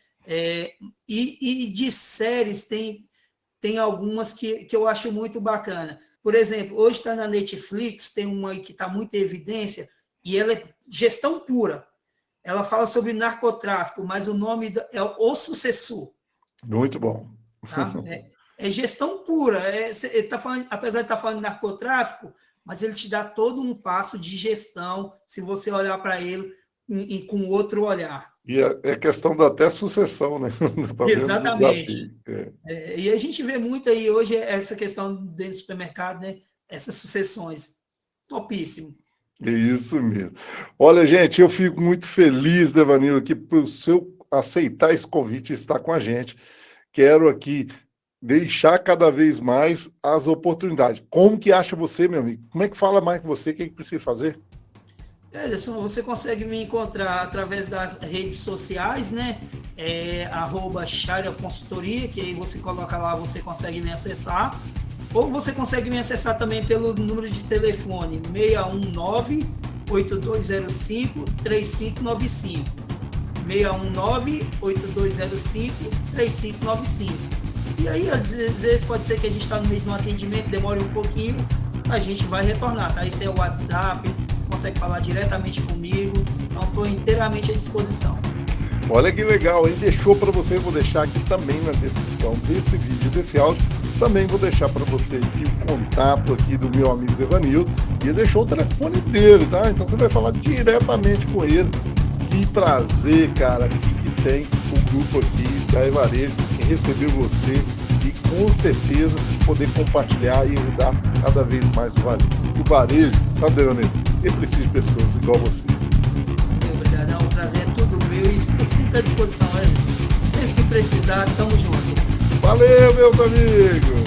S2: E de séries tem algumas que eu acho muito bacana. Por exemplo, hoje está na Netflix, tem uma aí que está muito em evidência, e ela é gestão pura. Ela fala sobre narcotráfico, mas o nome é O Sucessor.
S1: Muito bom.
S2: Tá? É gestão pura. Ele tá falando, apesar de estar falando de narcotráfico, mas ele te dá todo um passo de gestão, se você olhar para ele com outro olhar.
S1: E é questão da até sucessão, né?
S2: Exatamente. E a gente vê muito aí hoje essa questão dentro do supermercado, né? Essas sucessões. Topíssimo.
S1: É isso mesmo. Olha, gente, eu fico muito feliz, Devanilo, aqui por seu aceitar esse convite e estar com a gente. Quero aqui deixar cada vez mais as oportunidades. Como que acha você, meu amigo? Como é que fala mais com você? O que é que precisa fazer?
S2: Ederson, você consegue me encontrar através das redes sociais, né? @Sharia Consultoria, que aí você coloca lá, você consegue me acessar. Ou você consegue me acessar também pelo número de telefone 619-8205-3595. 619-8205-3595. E aí, às vezes, pode ser que a gente está no meio de um atendimento, demore um pouquinho, a gente vai retornar, tá? Esse é o WhatsApp, você consegue falar diretamente comigo, então estou inteiramente à disposição.
S1: Olha que legal, hein? Deixou para você, vou deixar aqui também na descrição desse vídeo, desse áudio, também vou deixar para você aqui o contato aqui do meu amigo Devanildo, e ele deixou o telefone dele, tá? Então você vai falar diretamente com ele. Que prazer, cara, que tem o grupo aqui da E-Varejo em receber você e com certeza poder compartilhar e ajudar cada vez mais o varejo. O varejo, sabe, Devanildo, ele precisa de pessoas igual você.
S2: Obrigado, o prazer é tudo meu e estou sempre à disposição, é isso. Sempre que precisar, tamo junto.
S1: Valeu, meus amigos!